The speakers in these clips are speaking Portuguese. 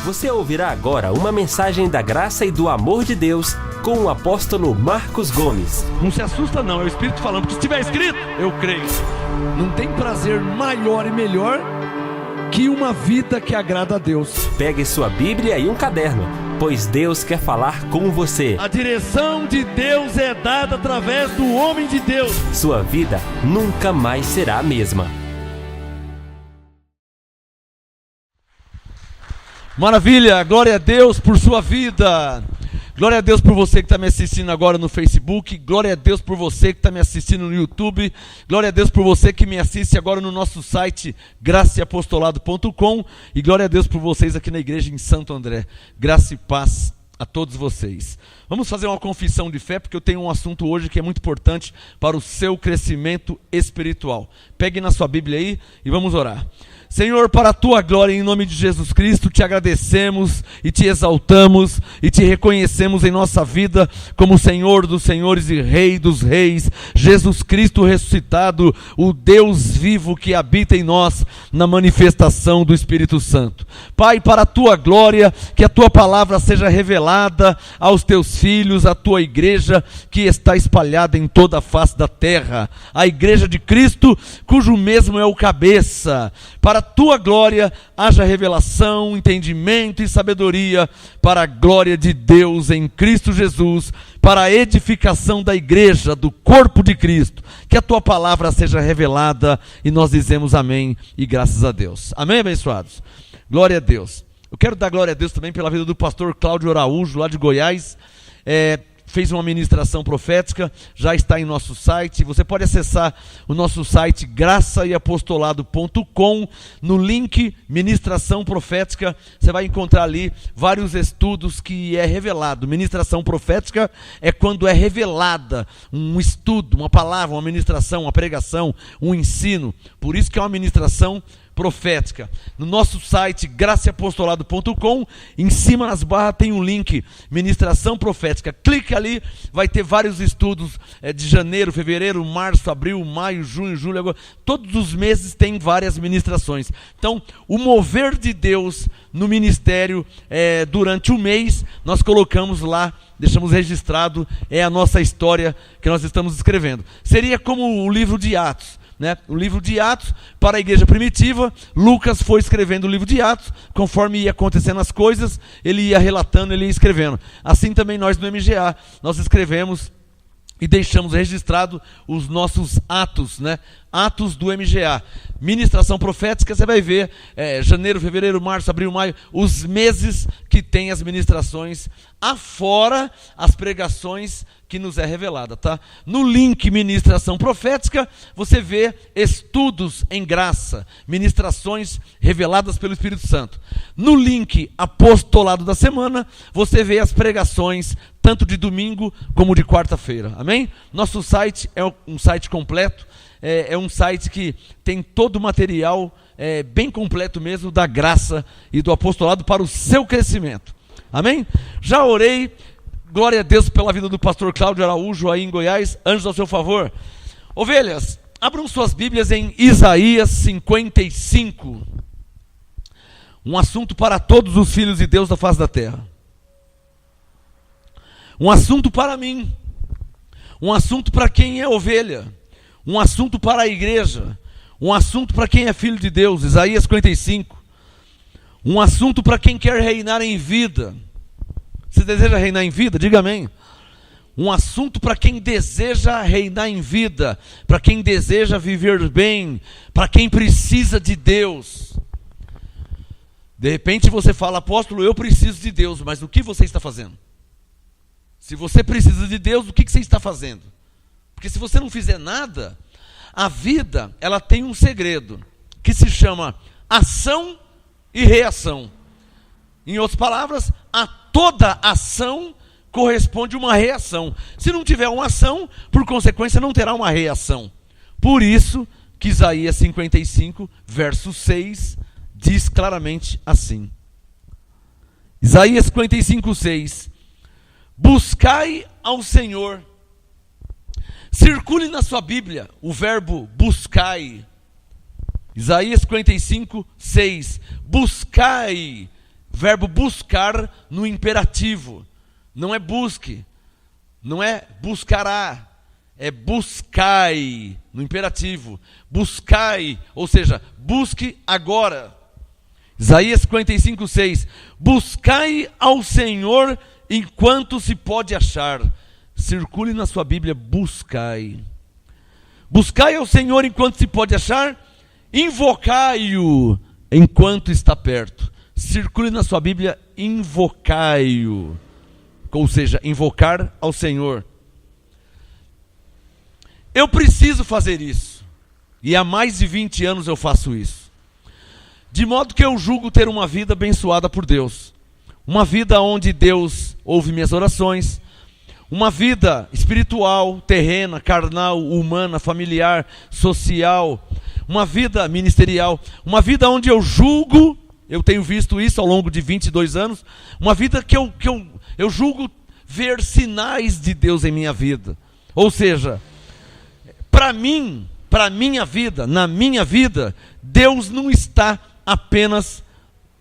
Você ouvirá agora uma mensagem da graça e do amor de Deus com o apóstolo Marcos Gomes. Não se assusta não, é o Espírito falando, porque se estiver escrito, eu creio. Não tem prazer maior e melhor que uma vida que agrada a Deus. Pegue sua Bíblia e um caderno, pois Deus quer falar com você. A direção de Deus é dada através do homem de Deus. Sua vida nunca mais será a mesma. Maravilha, glória a Deus por sua vida. Glória a Deus por você que está me assistindo agora no Facebook. Glória a Deus por você que está me assistindo no YouTube. Glória a Deus por você que me assiste agora no nosso site graçaeapostolado.com. E glória a Deus por vocês aqui na igreja em Santo André. Graça e paz a todos vocês. Vamos fazer uma confissão de fé, porque eu tenho um assunto hoje que é muito importante para o seu crescimento espiritual. Pegue na sua Bíblia aí e vamos orar. Senhor, para a tua glória, em nome de Jesus Cristo, te agradecemos e te exaltamos e te reconhecemos em nossa vida como Senhor dos senhores e Rei dos reis, Jesus Cristo ressuscitado, o Deus vivo que habita em nós na manifestação do Espírito Santo. Pai, para a tua glória, que a tua palavra seja revelada aos teus filhos, à tua igreja que está espalhada em toda a face da terra, a igreja de Cristo, cujo mesmo é o cabeça. Para a tua glória, haja revelação, entendimento e sabedoria para a glória de Deus em Cristo Jesus, para a edificação da igreja, do corpo de Cristo. Que a tua palavra seja revelada e nós dizemos amém e graças a Deus. Amém, abençoados? Glória a Deus. Eu quero dar glória a Deus também pela vida do pastor Cláudio Araújo, lá de Goiás. Fez uma ministração profética, já está em nosso site. Você pode acessar o nosso site graçaeapostolado.com. No link ministração profética, você vai encontrar ali vários estudos que é revelado. Ministração profética é quando é revelada um estudo, uma palavra, uma ministração, uma pregação, um ensino. Por isso que é uma ministração profética. No nosso site graçaeapostolado.com, em cima nas barras tem um link ministração profética. Clique ali, vai ter vários estudos de janeiro, fevereiro, março, abril, maio, junho, julho, agora, todos os meses tem várias ministrações. Então, o mover de Deus no ministério durante o mês, nós colocamos lá, deixamos registrado, é a nossa história que nós estamos escrevendo. Seria como o livro de Atos. O livro de Atos para a igreja primitiva. Lucas foi escrevendo o livro de Atos, conforme ia acontecendo as coisas, ele ia relatando, ele ia escrevendo. Assim também nós no MGA, nós escrevemos e deixamos registrado os nossos atos, Atos do MGA. Ministração profética, você vai ver, janeiro, fevereiro, março, abril, maio, os meses que tem as ministrações, afora as pregações que nos é revelada, tá? No link ministração profética, você vê estudos em graça, ministrações reveladas pelo Espírito Santo. No link apostolado da semana, você vê as pregações, tanto de domingo como de quarta-feira, amém? Nosso site é um site completo, é um site que tem todo o material bem completo mesmo da graça e do apostolado para o seu crescimento, amém? Já orei. Glória a Deus pela vida do pastor Cláudio Araújo aí em Goiás. Anjos ao seu favor. Ovelhas, abram suas Bíblias em Isaías 55. Um assunto para todos os filhos de Deus da face da terra. Um assunto para mim. Um assunto para quem é ovelha. Um assunto para a igreja. Um assunto para quem é filho de Deus. Isaías 55. Um assunto para quem quer reinar em vida. Você deseja reinar em vida? Diga amém. Um assunto para quem deseja reinar em vida, para quem deseja viver bem, para quem precisa de Deus. De repente você fala, apóstolo, eu preciso de Deus, mas o que você está fazendo? Se você precisa de Deus, o que você está fazendo? Porque se você não fizer nada, a vida, ela tem um segredo, que se chama ação e reação. Em outras palavras, a toda ação corresponde uma reação. Se não tiver uma ação, por consequência não terá uma reação. Por isso que Isaías 55, verso 6, diz claramente assim. Isaías 55, 6. Buscai ao Senhor. Circule na sua Bíblia o verbo buscai. Isaías 55, 6. Buscai verbo buscar no imperativo. Não é busque, não é buscará, é buscai no imperativo. Buscai, ou seja, busque agora. Isaías 55:6. Buscai ao Senhor enquanto se pode achar. Circule na sua Bíblia, buscai. Buscai ao Senhor enquanto se pode achar. Invocai-o enquanto está perto. Circule na sua Bíblia, invocai-o. Ou seja, invocar ao Senhor. Eu preciso fazer isso. E há mais de 20 anos eu faço isso. De modo que eu julgo ter uma vida abençoada por Deus. Uma vida onde Deus ouve minhas orações. Uma vida espiritual, terrena, carnal, humana, familiar, social. Uma vida ministerial. Uma vida onde eu julgo, eu tenho visto isso ao longo de 22 anos. Uma vida que eu julgo ver sinais de Deus em minha vida. Ou seja, para mim, para minha vida, na minha vida, Deus não está apenas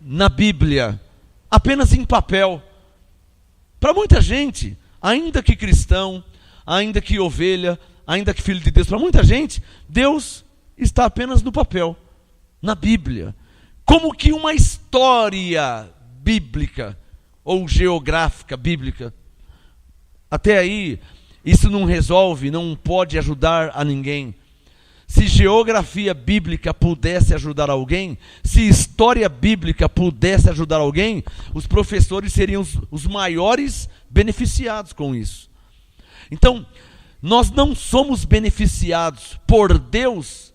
na Bíblia, apenas em papel. Para muita gente, ainda que cristão, ainda que ovelha, ainda que filho de Deus, para muita gente, Deus está apenas no papel, na Bíblia. Como que uma história bíblica ou geográfica bíblica. Até aí, isso não resolve, não pode ajudar a ninguém. Se geografia bíblica pudesse ajudar alguém, se história bíblica pudesse ajudar alguém, os professores seriam os maiores beneficiados com isso. Então, nós não somos beneficiados por Deus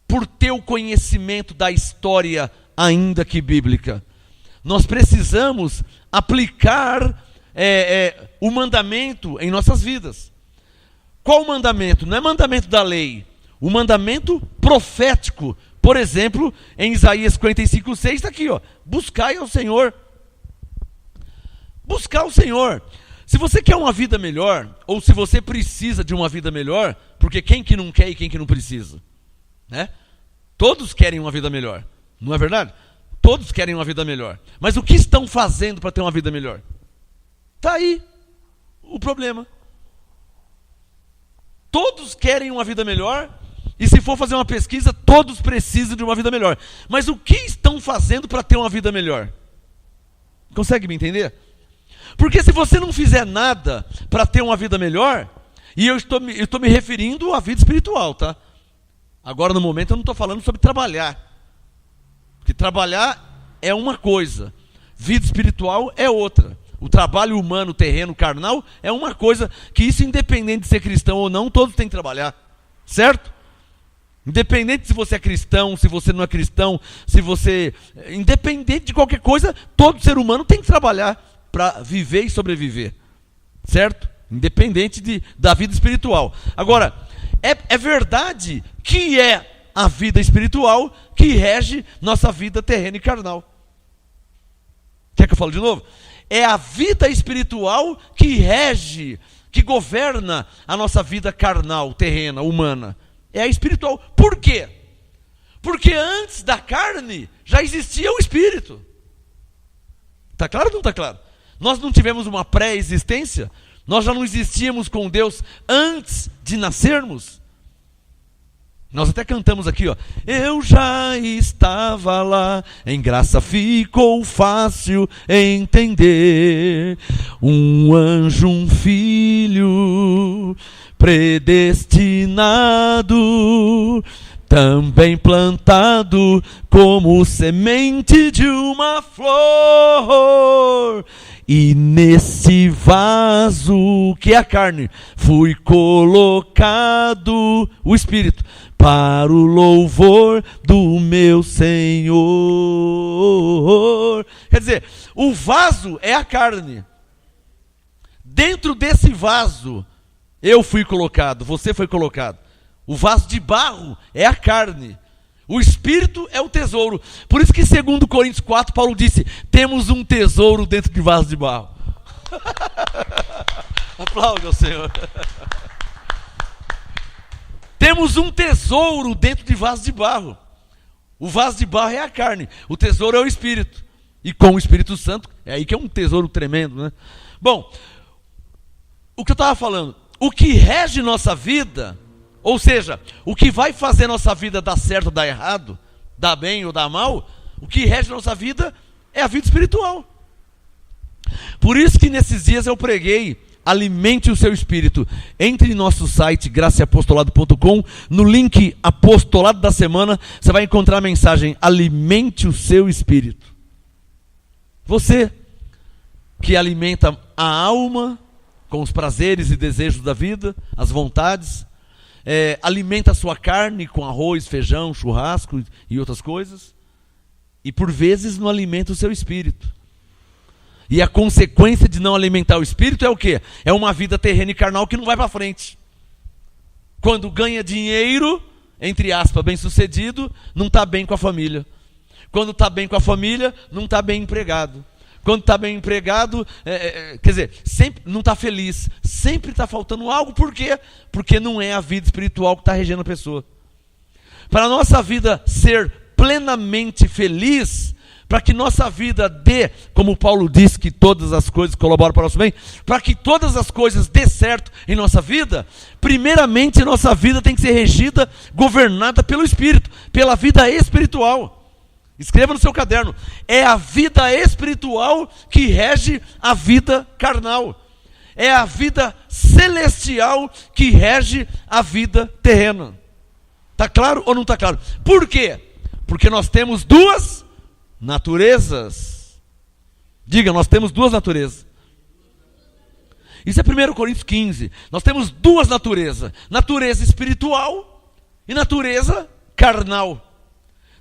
por ter o conhecimento da história, ainda que bíblica. Nós precisamos aplicar o mandamento em nossas vidas. Qual o mandamento? Não é mandamento da lei. O mandamento profético, por exemplo, em Isaías 55:6, está aqui, ó. Buscai ao Senhor. Buscar o Senhor. Se você quer uma vida melhor, ou se você precisa de uma vida melhor, porque quem que não quer e quem que não precisa? Né? Todos querem uma vida melhor, não é verdade? Todos querem uma vida melhor. Mas o que estão fazendo para ter uma vida melhor? Está aí o problema. Todos querem uma vida melhor. E se for fazer uma pesquisa, todos precisam de uma vida melhor. Mas o que estão fazendo para ter uma vida melhor? Consegue me entender? Porque se você não fizer nada para ter uma vida melhor, e eu estou me referindo à vida espiritual, tá? Agora no momento eu não estou falando sobre trabalhar. Porque trabalhar é uma coisa, vida espiritual é outra. O trabalho humano, terreno, carnal, é uma coisa que isso, independente de ser cristão ou não, todos têm que trabalhar. Certo? Independente se você é cristão, se você não é cristão, independente de qualquer coisa, todo ser humano tem que trabalhar para viver e sobreviver. Certo? Independente da vida espiritual. Agora, é verdade que é a vida espiritual que rege nossa vida terrena e carnal. Quer que eu fale de novo? É a vida espiritual que rege, que governa a nossa vida carnal, terrena, humana. É a espiritual. Por quê? Porque antes da carne já existia o espírito. Está claro ou não está claro? Nós não tivemos uma pré-existência? Nós já não existíamos com Deus antes de nascermos? Nós até cantamos aqui, ó. Eu já estava lá, em graça ficou fácil entender. Um anjo, um filho, predestinado, também plantado como semente de uma flor. E nesse vaso, que é a carne, fui colocado o Espírito, para o louvor do meu Senhor. Quer dizer, o vaso é a carne. Dentro desse vaso, eu fui colocado, você foi colocado. O vaso de barro é a carne. O Espírito é o tesouro. Por isso que, segundo Coríntios 4, Paulo disse, temos um tesouro dentro de vaso de barro. Aplaude ao Senhor. Temos um tesouro dentro de vaso de barro. O vaso de barro é a carne, o tesouro é o Espírito. e com o Espírito Santo, é aí que é um tesouro tremendo, né? Bom, o que eu estava falando, o que rege nossa vida, ou seja, o que vai fazer nossa vida dar certo ou dar errado, dar bem ou dar mal, o que rege nossa vida é a vida espiritual. Por isso que nesses dias eu preguei, alimente o seu espírito. Entre em nosso site, graçaapostolado.com, no link apostolado da semana, você vai encontrar a mensagem, alimente o seu espírito. Você que alimenta a alma com os prazeres e desejos da vida, as vontades, alimenta a sua carne com arroz, feijão, churrasco e outras coisas, e por vezes não alimenta o seu espírito. E a consequência de não alimentar o espírito é o quê? É uma vida terrena e carnal que não vai para frente. Quando ganha dinheiro, entre aspas, bem sucedido, não está bem com a família. Quando está bem com a família, não está bem empregado. Quando está bem empregado, quer dizer, sempre não está feliz. Sempre está faltando algo. Por quê? Porque não é a vida espiritual que está regendo a pessoa. Para a nossa vida ser plenamente feliz, para que nossa vida dê, como Paulo diz, que todas as coisas colaboram para o nosso bem, para que todas as coisas dê certo em nossa vida, primeiramente nossa vida tem que ser regida, governada pelo Espírito, pela vida espiritual. Escreva no seu caderno, é a vida espiritual que rege a vida carnal. É a vida celestial que rege a vida terrena. Está claro ou não está claro? Por quê? Porque nós temos duas naturezas. Diga, nós temos duas naturezas. Isso é 1 Coríntios 15. Nós temos duas naturezas. Natureza espiritual e natureza carnal.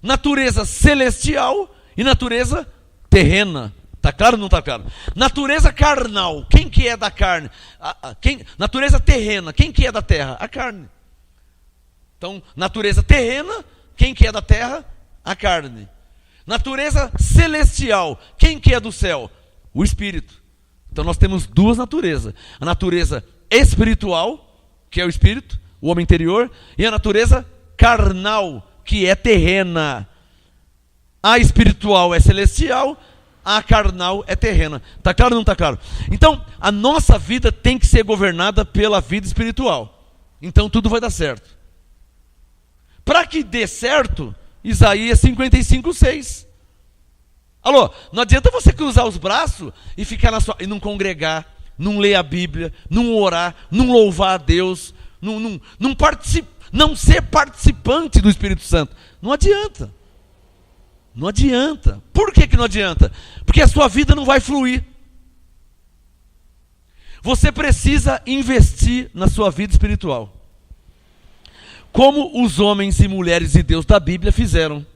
Natureza celestial e natureza terrena. Está claro ou não está claro? Natureza carnal, quem que é da carne? Natureza terrena, quem que é da terra? A carne. Então, natureza terrena, quem que é da terra? A carne. Natureza celestial, quem que é do céu? O Espírito. Então nós temos duas naturezas. A natureza espiritual, que é o Espírito, o homem interior, e a natureza carnal, que é terrena. A espiritual é celestial, a carnal é terrena. Está claro ou não está claro? Então, a nossa vida tem que ser governada pela vida espiritual. Então tudo vai dar certo. Para que dê certo, Isaías 55:6. Alô, não adianta você cruzar os braços e ficar e não congregar, não ler a Bíblia, não orar, não louvar a Deus, não ser participante do Espírito Santo. Não adianta. Não adianta. Por que não adianta? Porque a sua vida não vai fluir. Você precisa investir na sua vida espiritual. Como os homens e mulheres de Deus da Bíblia fizeram.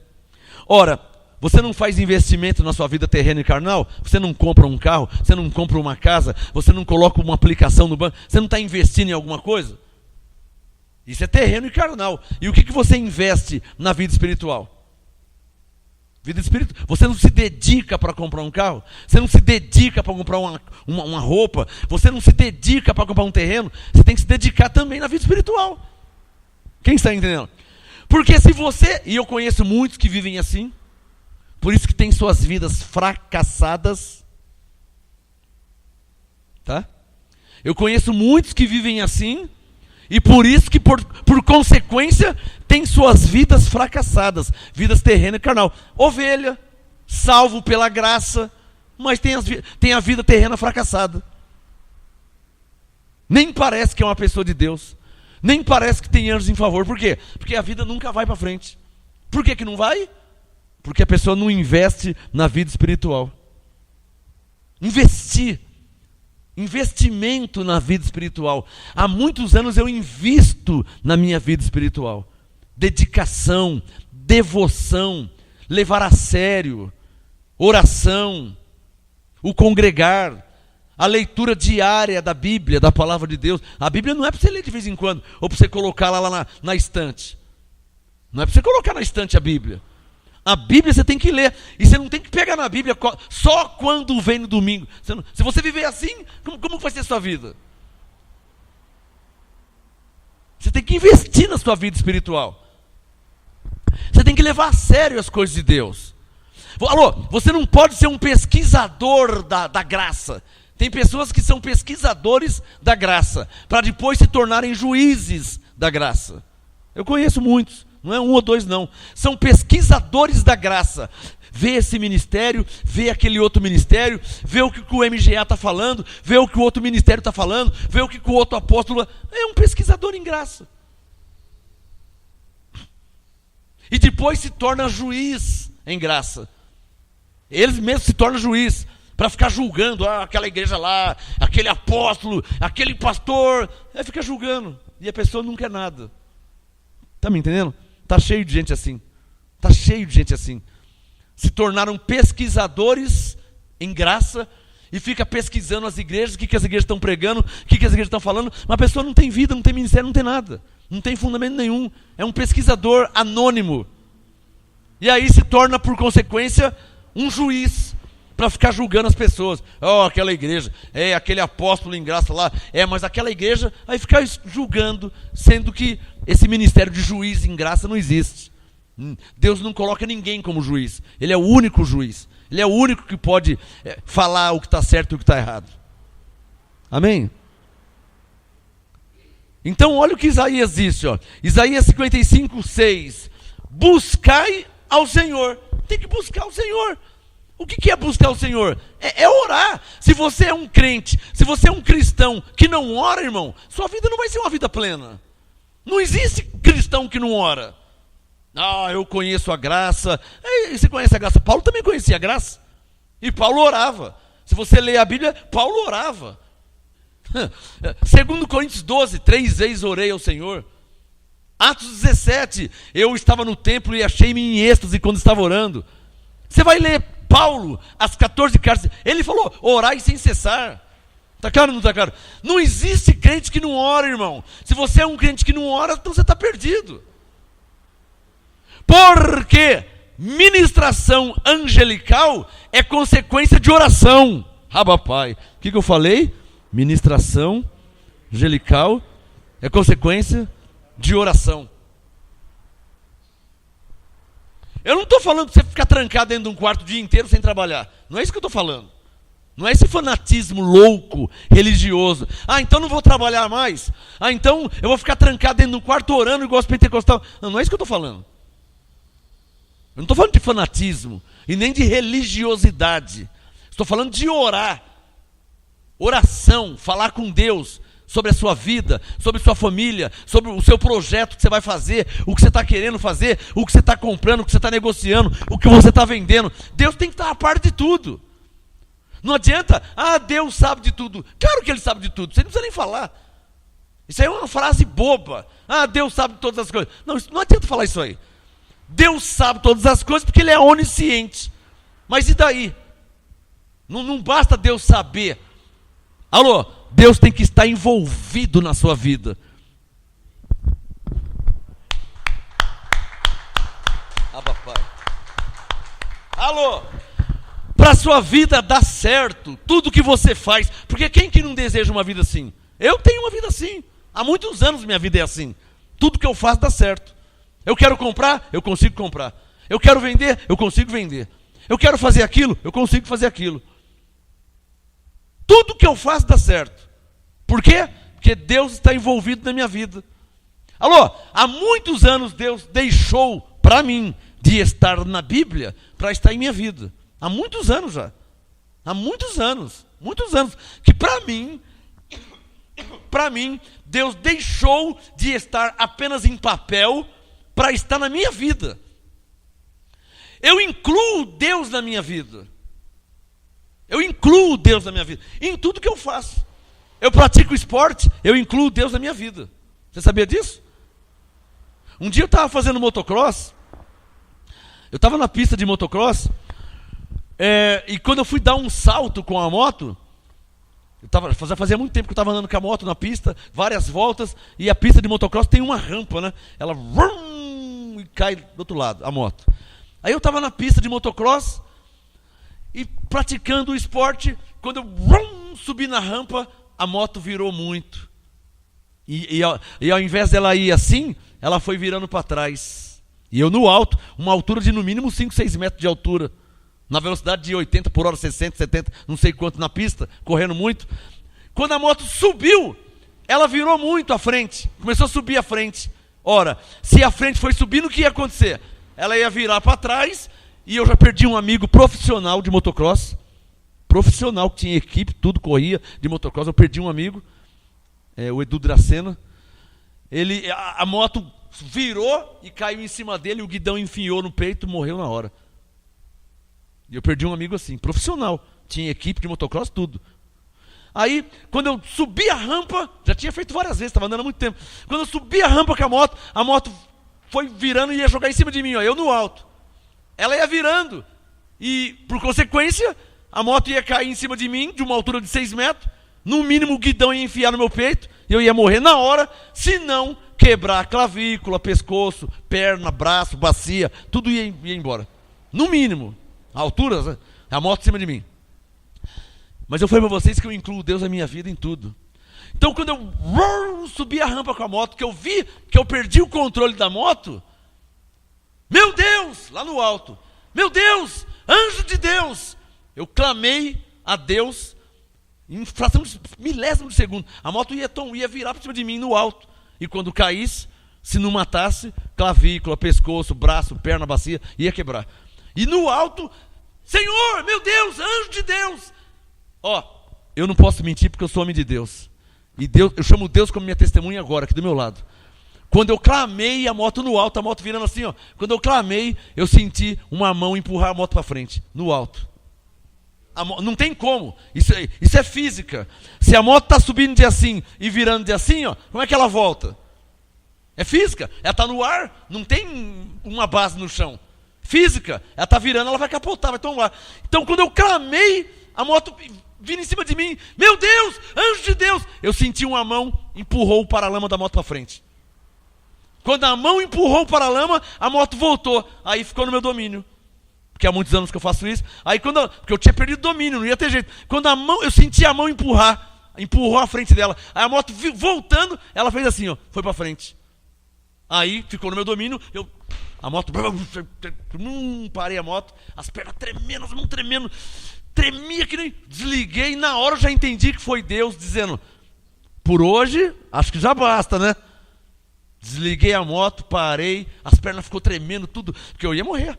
Ora, você não faz investimento na sua vida terrena e carnal? Você não compra um carro? Você não compra uma casa? Você não coloca uma aplicação no banco? Você não está investindo em alguma coisa? Isso é terreno e carnal. E o que você investe na vida espiritual? Vida espiritual. Você não se dedica para comprar um carro? Você não se dedica para comprar uma roupa? Você não se dedica para comprar um terreno? Você tem que se dedicar também na vida espiritual. Quem está entendendo? Porque se você, e eu conheço muitos que vivem assim, por isso que tem suas vidas fracassadas, tá? Eu conheço muitos que vivem assim, e por isso que por consequência tem suas vidas fracassadas, vidas terrena e carnal. Ovelha, salvo pela graça, mas tem a vida terrena fracassada. Nem parece que é uma pessoa de Deus. Nem parece que tem anjos em favor. Por quê? Porque a vida nunca vai para frente. Por que não vai? Porque a pessoa não investe na vida espiritual. Investimento na vida espiritual. Há muitos anos eu invisto na minha vida espiritual. Dedicação, devoção, levar a sério, oração, o congregar, a leitura diária da Bíblia, da Palavra de Deus. A Bíblia não é para você ler de vez em quando, ou para você colocar lá na estante. Não é para você colocar na estante a Bíblia. A Bíblia você tem que ler. E você não tem que pegar na Bíblia só quando vem no domingo. Se você viver assim, como vai ser a sua vida? Você tem que investir na sua vida espiritual. Você tem que levar a sério as coisas de Deus. Alô, você não pode ser um pesquisador da graça. Tem pessoas que são pesquisadores da graça, para depois se tornarem juízes da graça. Eu conheço muitos, não é um ou dois não. São pesquisadores da graça. Vê esse ministério, vê aquele outro ministério, vê o que o MGA está falando, vê o que o outro ministério está falando, vê o que o outro apóstolo... É um pesquisador em graça. E depois se torna juiz em graça. Eles mesmos se tornam juiz, para ficar julgando, aquela igreja lá, aquele apóstolo, aquele pastor, fica julgando, e a pessoa não quer nada. Está me entendendo? Está cheio de gente assim. Está cheio de gente assim. Se tornaram pesquisadores em graça, e fica pesquisando as igrejas, o que as igrejas estão pregando, o que as igrejas estão falando, mas a pessoa não tem vida, não tem ministério, não tem nada. Não tem fundamento nenhum. É um pesquisador anônimo. E aí se torna, por consequência, um juiz, para ficar julgando as pessoas. Aquela igreja, aquele apóstolo em graça lá, mas aquela igreja, aí ficar julgando, sendo que esse ministério de juiz em graça não existe. Deus não coloca ninguém como juiz. Ele é o único juiz. Ele é o único que pode falar o que está certo e o que está errado. Amém? Então olha o que Isaías disse, Isaías 55:6. Buscai ao Senhor. Tem que buscar o Senhor. O que é buscar o Senhor? É orar. Se você é um crente, se você é um cristão que não ora, irmão, sua vida não vai ser uma vida plena. Não existe cristão que não ora. Eu conheço a graça. Você conhece a graça? Paulo também conhecia a graça. E Paulo orava. Se você ler a Bíblia, Paulo orava. 2 Coríntios 12, 3 vezes orei ao Senhor. Atos 17, eu estava no templo e achei-me em êxtase quando estava orando. Você vai ler Paulo, as 14 cartas, ele falou, orai sem cessar. Está claro ou não está claro? Não existe crente que não ora, irmão. Se você é um crente que não ora, então você está perdido. Porque ministração angelical é consequência de oração. Pai, o que eu falei? Ministração angelical é consequência de oração. Eu não estou falando para você ficar trancado dentro de um quarto o dia inteiro sem trabalhar. Não é isso que eu estou falando. Não é esse fanatismo louco, religioso. Então não vou trabalhar mais. Então eu vou ficar trancado dentro de um quarto orando igual os pentecostais. Não é isso que eu estou falando. Eu não estou falando de fanatismo e nem de religiosidade. Estou falando de orar. Oração, falar com Deus sobre a sua vida, sobre sua família, sobre o seu projeto que você vai fazer, o que você está querendo fazer, o que você está comprando, o que você está negociando, o que você está vendendo. Deus tem que estar a par de tudo. Não adianta, Deus sabe de tudo. Claro que Ele sabe de tudo, você não precisa nem falar. Isso aí é uma frase boba. Deus sabe de todas as coisas. Não adianta falar isso aí. Deus sabe todas as coisas porque Ele é onisciente. Mas e daí? Não basta Deus saber. Alô, Deus tem que estar envolvido na sua vida. Pai. Alô, para a sua vida dar certo, tudo que você faz, porque quem que não deseja uma vida assim? Eu tenho uma vida assim, há muitos anos minha vida é assim, tudo que eu faço dá certo. Eu quero comprar, eu consigo comprar. Eu quero vender, eu consigo vender. Eu quero fazer aquilo, eu consigo fazer aquilo. Tudo que eu faço dá certo. Por quê? Porque Deus está envolvido na minha vida. Alô, há muitos anos Deus deixou para mim de estar na Bíblia para estar em minha vida. Há muitos anos já. Há muitos anos. Que para mim, Deus deixou de estar apenas em papel para estar na minha vida. Eu incluo Deus na minha vida. Eu incluo Deus na minha vida. Em tudo que eu faço. Eu pratico esporte, eu incluo Deus na minha vida. Você sabia disso? Um dia eu estava fazendo motocross. Eu estava na pista de motocross. E quando eu fui dar um salto com a moto, fazia muito tempo que eu estava andando com a moto na pista, várias voltas, e a pista de motocross tem uma rampa, né? Ela e cai do outro lado, a moto. Aí eu estava na pista de motocross e praticando o esporte. Quando eu subi na rampa, a moto virou muito. E ao invés dela ir assim, ela foi virando para trás. E eu no alto, uma altura de no mínimo 5, 6 metros de altura. na velocidade de 80 por hora, 60, 70, não sei quanto na pista, correndo muito. Quando a moto subiu, ela virou muito à frente, começou a subir à frente. Ora, se a frente foi subindo, o que ia acontecer? Ela ia virar para trás, e eu já perdi um amigo profissional de motocross, profissional que tinha equipe, tudo corria de motocross. Eu perdi um amigo, o Edu Dracena. A moto virou e caiu em cima dele, o guidão enfiou no peito, morreu na hora. E eu perdi um amigo assim, profissional, tinha equipe de motocross, tudo. Aí, quando eu subi a rampa, já tinha feito várias vezes, estava andando há muito tempo. Quando eu subi a rampa com a moto foi virando e ia jogar em cima de mim, ó, eu no alto. Ela ia virando e, por consequência, a moto ia cair em cima de mim, de uma altura de 6 metros. No mínimo, o guidão ia enfiar no meu peito e eu ia morrer na hora, se não quebrar clavícula, pescoço, perna, braço, bacia, tudo ia embora. No mínimo, a altura, a moto em cima de mim. Mas eu falei para vocês que eu incluo Deus na minha vida em tudo. Então, quando eu subi a rampa com a moto, que eu vi que eu perdi o controle da moto, meu Deus, lá no alto, meu Deus, anjo de Deus, eu clamei a Deus em fração de milésimo de segundo. A moto ia virar para cima de mim no alto. E quando caísse, se não matasse, clavícula, pescoço, braço, perna, bacia, ia quebrar. E no alto, Senhor, meu Deus, anjo de Deus. Eu não posso mentir porque eu sou homem de Deus. E Deus, eu chamo Deus como minha testemunha agora, aqui do meu lado. Quando eu clamei, a moto no alto, a moto virando assim, ó. Quando eu clamei, eu senti uma mão empurrar a moto para frente, no alto. Não tem como, isso é física. Se a moto está subindo de assim e virando de assim, ó, como é que ela volta? É física, ela está no ar, não tem uma base no chão. Física, ela está virando, ela vai capotar, vai tomar. Então quando eu clamei, a moto vindo em cima de mim, meu Deus, anjo de Deus, eu senti uma mão, empurrou o paralama da moto para frente. Quando a mão empurrou o paralama, a moto voltou, aí ficou no meu domínio. Porque há muitos anos que eu faço isso. Aí porque eu tinha perdido o domínio, não ia ter jeito. Quando eu senti a mão empurrou a frente dela. Aí a moto voltando, ela fez assim, ó, foi para frente. Aí ficou no meu domínio, a moto, parei a moto, as pernas tremendo, as mãos tremendo, tremia que nem, desliguei, e na hora eu já entendi que foi Deus dizendo, por hoje, acho que já basta, né? Desliguei a moto, parei, as pernas ficou tremendo, tudo, porque eu ia morrer.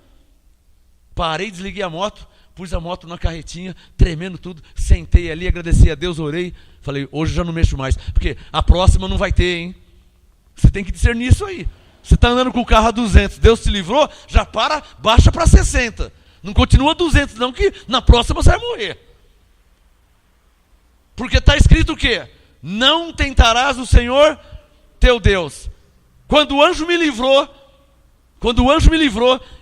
Parei, desliguei a moto, pus a moto na carretinha, tremendo tudo, sentei ali, agradeci a Deus, orei, falei, hoje já não mexo mais, porque a próxima não vai ter, hein? Você tem que discernir isso aí. Você está andando com o carro a 200, Deus te livrou, já baixa para 60. Não continua a 200 não, que na próxima você vai morrer. Porque está escrito o quê? Não tentarás o Senhor teu Deus. Quando o anjo me livrou,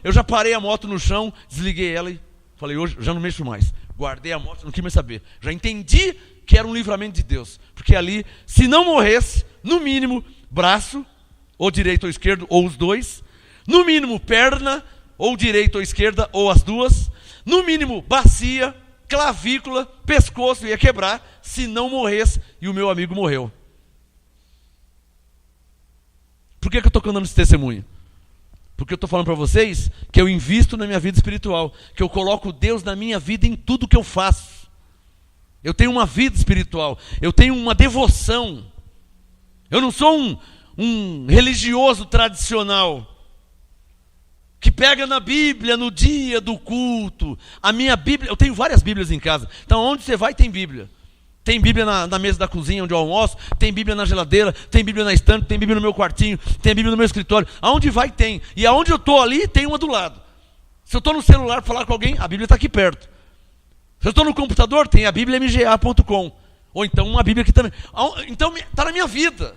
eu já parei a moto no chão, desliguei ela e falei, hoje já não mexo mais. Guardei a moto, não quis mais saber. Já entendi que era um livramento de Deus. Porque ali, se não morresse, no mínimo, braço, ou direito ou esquerdo, ou os dois. No mínimo, perna, ou direita ou esquerda, ou as duas. No mínimo, bacia, clavícula, pescoço ia quebrar, se não morresse, e o meu amigo morreu. Por que eu estou contando esse testemunho? Porque eu estou falando para vocês que eu invisto na minha vida espiritual, que eu coloco Deus na minha vida em tudo que eu faço. Eu tenho uma vida espiritual, eu tenho uma devoção. Eu não sou um religioso tradicional, que pega na Bíblia no dia do culto. A minha Bíblia, eu tenho várias Bíblias em casa, então onde você vai tem Bíblia. Tem Bíblia na mesa da cozinha onde eu almoço, tem Bíblia na geladeira, tem Bíblia na estante, tem Bíblia no meu quartinho, tem Bíblia no meu escritório. Aonde vai tem. E aonde eu estou ali, tem uma do lado. Se eu estou no celular para falar com alguém, a Bíblia está aqui perto. Se eu estou no computador, tem a Bíblia mga.com. Ou então uma Bíblia aqui também. Então está na minha vida.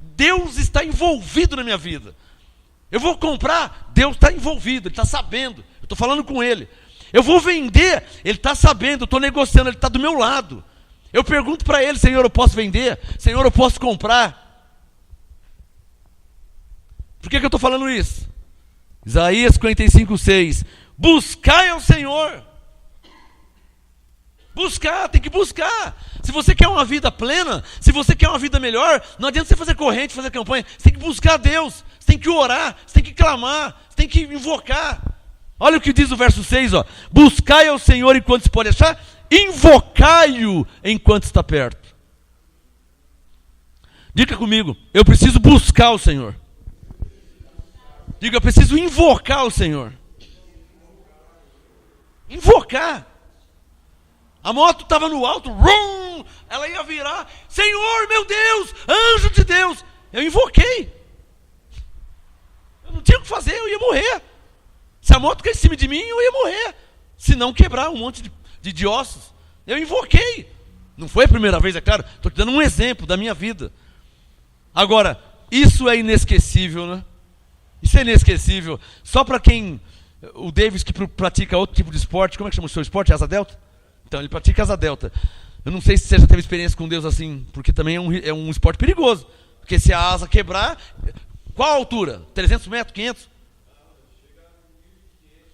Deus está envolvido na minha vida. Eu vou comprar, Deus está envolvido, Ele está sabendo. Eu estou falando com Ele. Eu vou vender, Ele está sabendo, eu estou negociando, Ele está do meu lado. Eu pergunto para Ele, Senhor, eu posso vender? Senhor, eu posso comprar? Por que eu estou falando isso? Isaías 55:6. Buscai ao Senhor. Buscar, tem que buscar. Se você quer uma vida plena, se você quer uma vida melhor, não adianta você fazer corrente, fazer campanha. Você tem que buscar a Deus, você tem que orar, você tem que clamar, você tem que invocar. Olha o que diz o verso 6, ó. Buscai ao Senhor enquanto se pode achar, invocai-o enquanto está perto. Diga comigo, eu preciso buscar o Senhor. Diga, eu preciso invocar o Senhor. Invocar. A moto estava no alto, rum, ela ia virar. Senhor, meu Deus, anjo de Deus. Eu invoquei. Eu não tinha o que fazer, eu ia morrer. Se a moto cair em cima de mim, eu ia morrer. Se não quebrar um monte de ossos. Eu invoquei. Não foi a primeira vez, é claro. Estou te dando um exemplo da minha vida. Agora, isso é inesquecível, né? Isso é inesquecível. Só para quem... O Davis que pratica outro tipo de esporte, como é que chama o seu esporte? Asa delta? Então, ele pratica asa delta. Eu não sei se você já teve experiência com Deus assim, porque também é um esporte perigoso. Porque se a asa quebrar... Qual a altura? 300 metros? 500?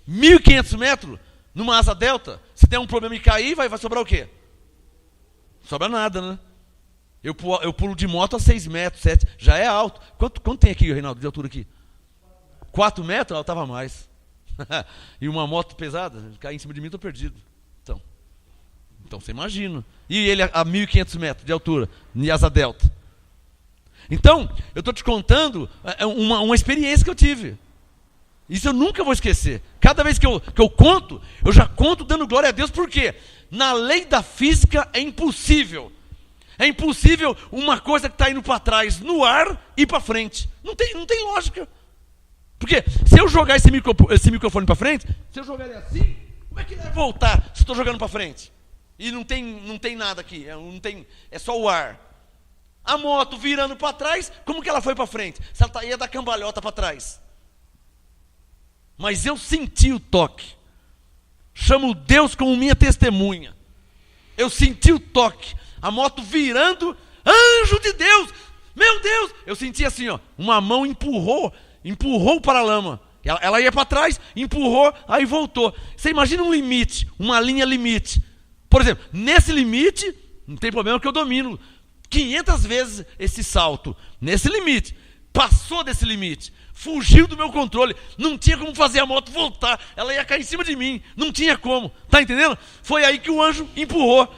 1.500 metros? Numa asa delta? Se der um problema e cair, vai sobrar o quê? Sobra nada, né? Eu pulo de moto a 6 metros, 7. Já é alto. Quanto tem aqui, Reinaldo, de altura aqui? 4 metros? Ela estava mais. E uma moto pesada, cair em cima de mim, estou perdido. Então você imagina. E ele a 1.500 metros de altura, em asa delta. Então, eu estou te contando uma experiência que eu tive. Isso eu nunca vou esquecer. Cada vez que eu conto, eu já conto dando glória a Deus, porque na lei da física é impossível. É impossível uma coisa que está indo para trás no ar ir para frente. Não tem lógica. Porque se eu jogar esse microfone para frente, se eu jogar ele assim, como é que ele vai voltar se eu estou jogando para frente? E não tem nada aqui, é só o ar. A moto virando para trás, como que ela foi para frente? Se ela ia dar cambalhota para trás. Mas eu senti o toque. Chamo Deus como minha testemunha. Eu senti o toque. A moto virando, anjo de Deus, meu Deus. Eu senti assim, ó, uma mão empurrou o paralama. Ela ia para trás, empurrou, aí voltou. Você imagina um limite, uma linha limite. Por exemplo, nesse limite, não tem problema que eu domino 500 vezes esse salto. Nesse limite, passou desse limite, fugiu do meu controle, não tinha como fazer a moto voltar, ela ia cair em cima de mim, não tinha como, tá entendendo? Foi aí que o anjo empurrou,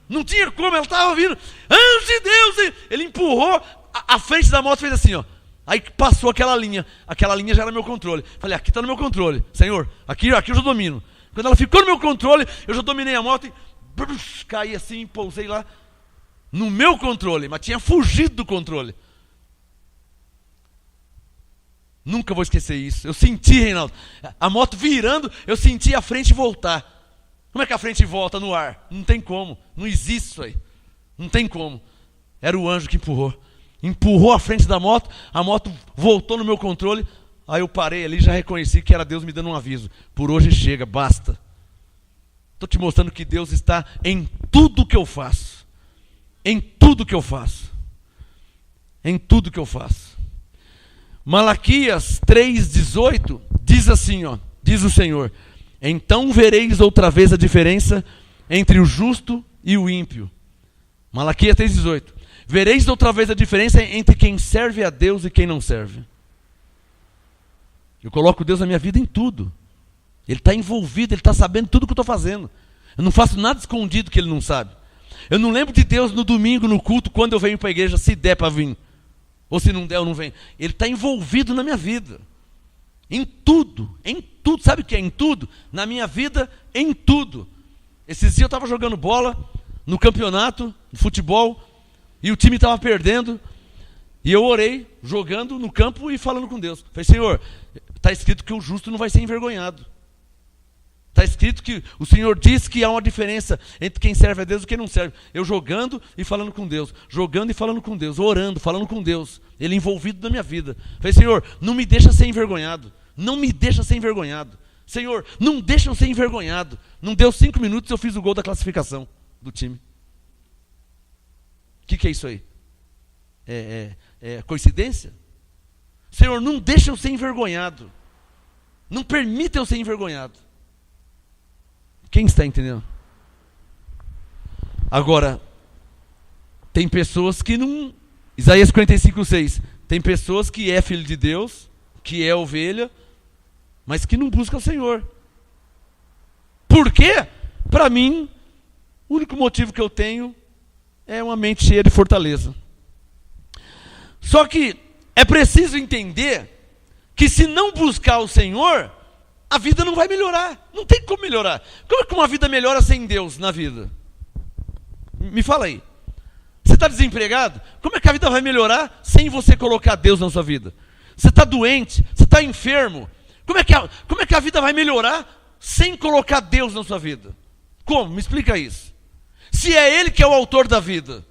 não tinha como, ela estava vindo, anjo de Deus, ele empurrou, a frente da moto fez assim, ó, aí passou aquela linha já era meu controle, falei, aqui está no meu controle, Senhor, aqui eu já domino. Quando ela ficou no meu controle, eu já dominei a moto e caí assim, pousei lá, no meu controle, mas tinha fugido do controle. Nunca vou esquecer isso. Eu senti, Reinaldo, a moto virando, eu senti a frente voltar. Como é que a frente volta no ar? Não tem como, não existe isso aí. Não tem como. Era o anjo que empurrou. Empurrou a frente da moto, a moto voltou no meu controle, aí eu parei ali e já reconheci que era Deus me dando um aviso. Por hoje chega, basta. Estou te mostrando que Deus está em tudo que eu faço. Em tudo que eu faço. Em tudo que eu faço. Malaquias 3,18 diz assim, ó, diz o Senhor: então vereis outra vez a diferença entre o justo e o ímpio. Malaquias 3,18. Vereis outra vez a diferença entre quem serve a Deus e quem não serve. Eu coloco Deus na minha vida em tudo. Ele está envolvido, Ele está sabendo tudo que eu estou fazendo. Eu não faço nada escondido que Ele não sabe. Eu não lembro de Deus no domingo, no culto, quando eu venho para a igreja, se der para vir. Ou se não der, eu não venho. Ele está envolvido na minha vida. Em tudo, em tudo. Sabe o que é em tudo? Na minha vida, em tudo. Esses dias eu estava jogando bola no campeonato, no futebol, e o time estava perdendo. E eu orei, jogando no campo e falando com Deus. Falei, Senhor, está escrito que o justo não vai ser envergonhado. Está escrito que o Senhor diz que há uma diferença entre quem serve a Deus e quem não serve. Eu jogando e falando com Deus. Jogando e falando com Deus. Orando, falando com Deus. Ele envolvido na minha vida. Falei, Senhor, não me deixa ser envergonhado. Não me deixa ser envergonhado. Senhor, não deixa eu ser envergonhado. Não deu 5 minutos e eu fiz o gol da classificação do time. O que é isso aí? É coincidência? Senhor, não deixa eu ser envergonhado. Não permita eu ser envergonhado. Quem está entendendo? Agora, tem pessoas que não... Isaías 45:6. Tem pessoas que é filho de Deus, que é ovelha, mas que não busca o Senhor. Por quê? Para mim, o único motivo que eu tenho é uma mente cheia de fortaleza. Só que é preciso entender que se não buscar o Senhor, a vida não vai melhorar. Não tem como melhorar. Como é que uma vida melhora sem Deus na vida? Me fala aí. Você está desempregado? Como é que a vida vai melhorar sem você colocar Deus na sua vida? Você está doente? Você está enfermo? Como é que a vida vai melhorar sem colocar Deus na sua vida? Como? Me explica isso. Se é Ele que é o autor da vida.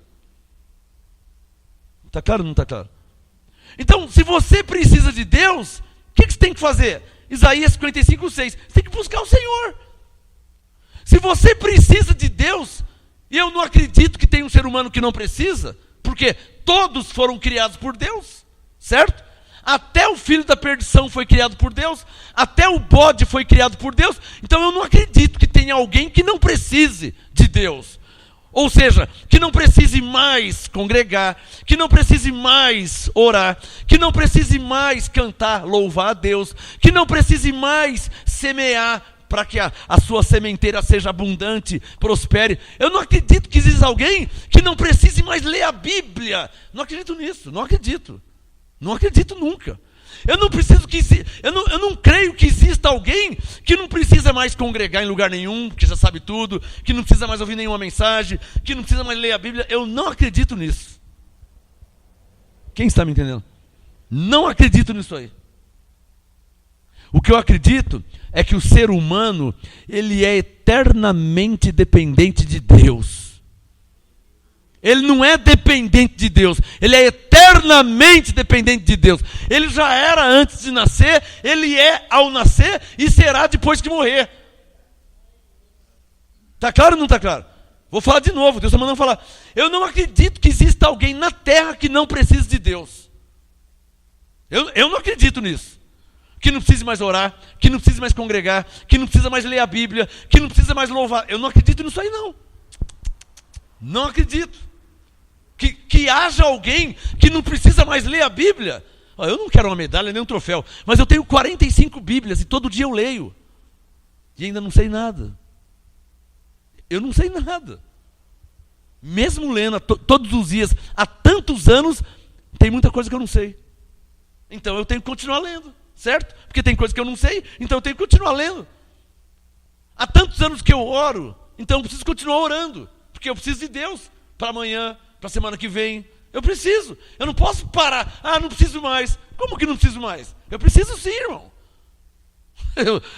Está claro ou não está claro? Então, se você precisa de Deus, o que você tem que fazer? Isaías 55:6. Você tem que buscar o Senhor. Se você precisa de Deus, e eu não acredito que tem um ser humano que não precisa, porque todos foram criados por Deus, certo? Até o filho da perdição foi criado por Deus, até o bode foi criado por Deus, então eu não acredito que tenha alguém que não precise de Deus. Ou seja, que não precise mais congregar, que não precise mais orar, que não precise mais cantar, louvar a Deus, que não precise mais semear para que a sua sementeira seja abundante, prospere. Eu não acredito que exista alguém que não precise mais ler a Bíblia. Não acredito nisso, não acredito. Não acredito nunca. Eu não creio que exista alguém que não precisa mais congregar em lugar nenhum, que já sabe tudo, que não precisa mais ouvir nenhuma mensagem, que não precisa mais ler a Bíblia. Eu não acredito nisso. Quem está me entendendo? Não acredito nisso aí. O que eu acredito é que o ser humano, ele é eternamente dependente de Deus. Ele não é dependente de Deus, ele é eternamente dependente de Deus. Ele já era antes de nascer, ele é ao nascer e será depois que morrer. Está claro ou não está claro? Vou falar de novo, Deus está mandando falar. Eu não acredito que exista alguém na terra que não precise de Deus. Eu não acredito nisso. Que não precise mais orar, que não precise mais congregar, que não precisa mais ler a Bíblia, que não precisa mais louvar. Eu não acredito nisso aí não. Não acredito. Que haja alguém que não precisa mais ler a Bíblia. Eu não quero uma medalha nem um troféu, mas eu tenho 45 Bíblias e todo dia eu leio. E ainda não sei nada. Eu não sei nada. Mesmo lendo todos os dias, há tantos anos, tem muita coisa que eu não sei. Então eu tenho que continuar lendo, certo? Porque tem coisa que eu não sei, então eu tenho que continuar lendo. Há tantos anos que eu oro, então eu preciso continuar orando, porque eu preciso de Deus para amanhã, para a semana que vem. Eu preciso. Eu não posso parar. Não preciso mais. Como que não preciso mais? Eu preciso sim, irmão.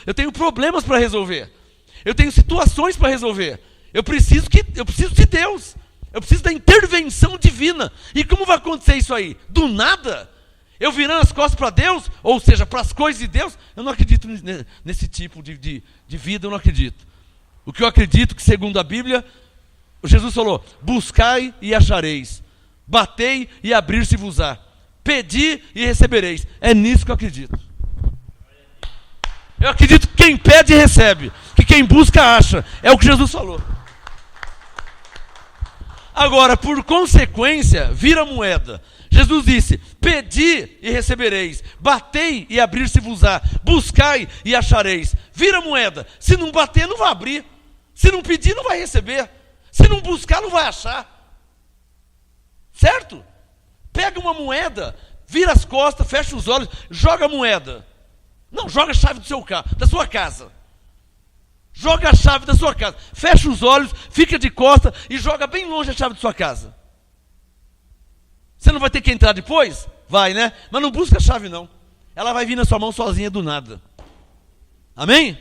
Eu tenho problemas para resolver. Eu tenho situações para resolver. Eu preciso de Deus. Eu preciso da intervenção divina. E como vai acontecer isso aí? Do nada? Eu virando as costas para Deus? Ou seja, para as coisas de Deus? Eu não acredito nesse tipo de vida. Eu não acredito. O que eu acredito que, segundo a Bíblia, Jesus falou: buscai e achareis, batei e abrir-se-vos-á, pedi e recebereis. É nisso que eu acredito. Eu acredito que quem pede recebe, que quem busca acha. É o que Jesus falou. Agora, por consequência, vira moeda. Jesus disse: pedi e recebereis, batei e abrir-se-vos-á, buscai e achareis. Vira moeda. Se não bater, não vai abrir. Se não pedir, não vai receber. Se não buscar, não vai achar. Certo? Pega uma moeda, vira as costas, fecha os olhos, joga a moeda. Não, joga a chave do seu carro, da sua casa. Joga a chave da sua casa. Fecha os olhos, fica de costas e joga bem longe a chave da sua casa. Você não vai ter que entrar depois? Vai, né? Mas não busca a chave não. Ela vai vir na sua mão sozinha do nada. Amém?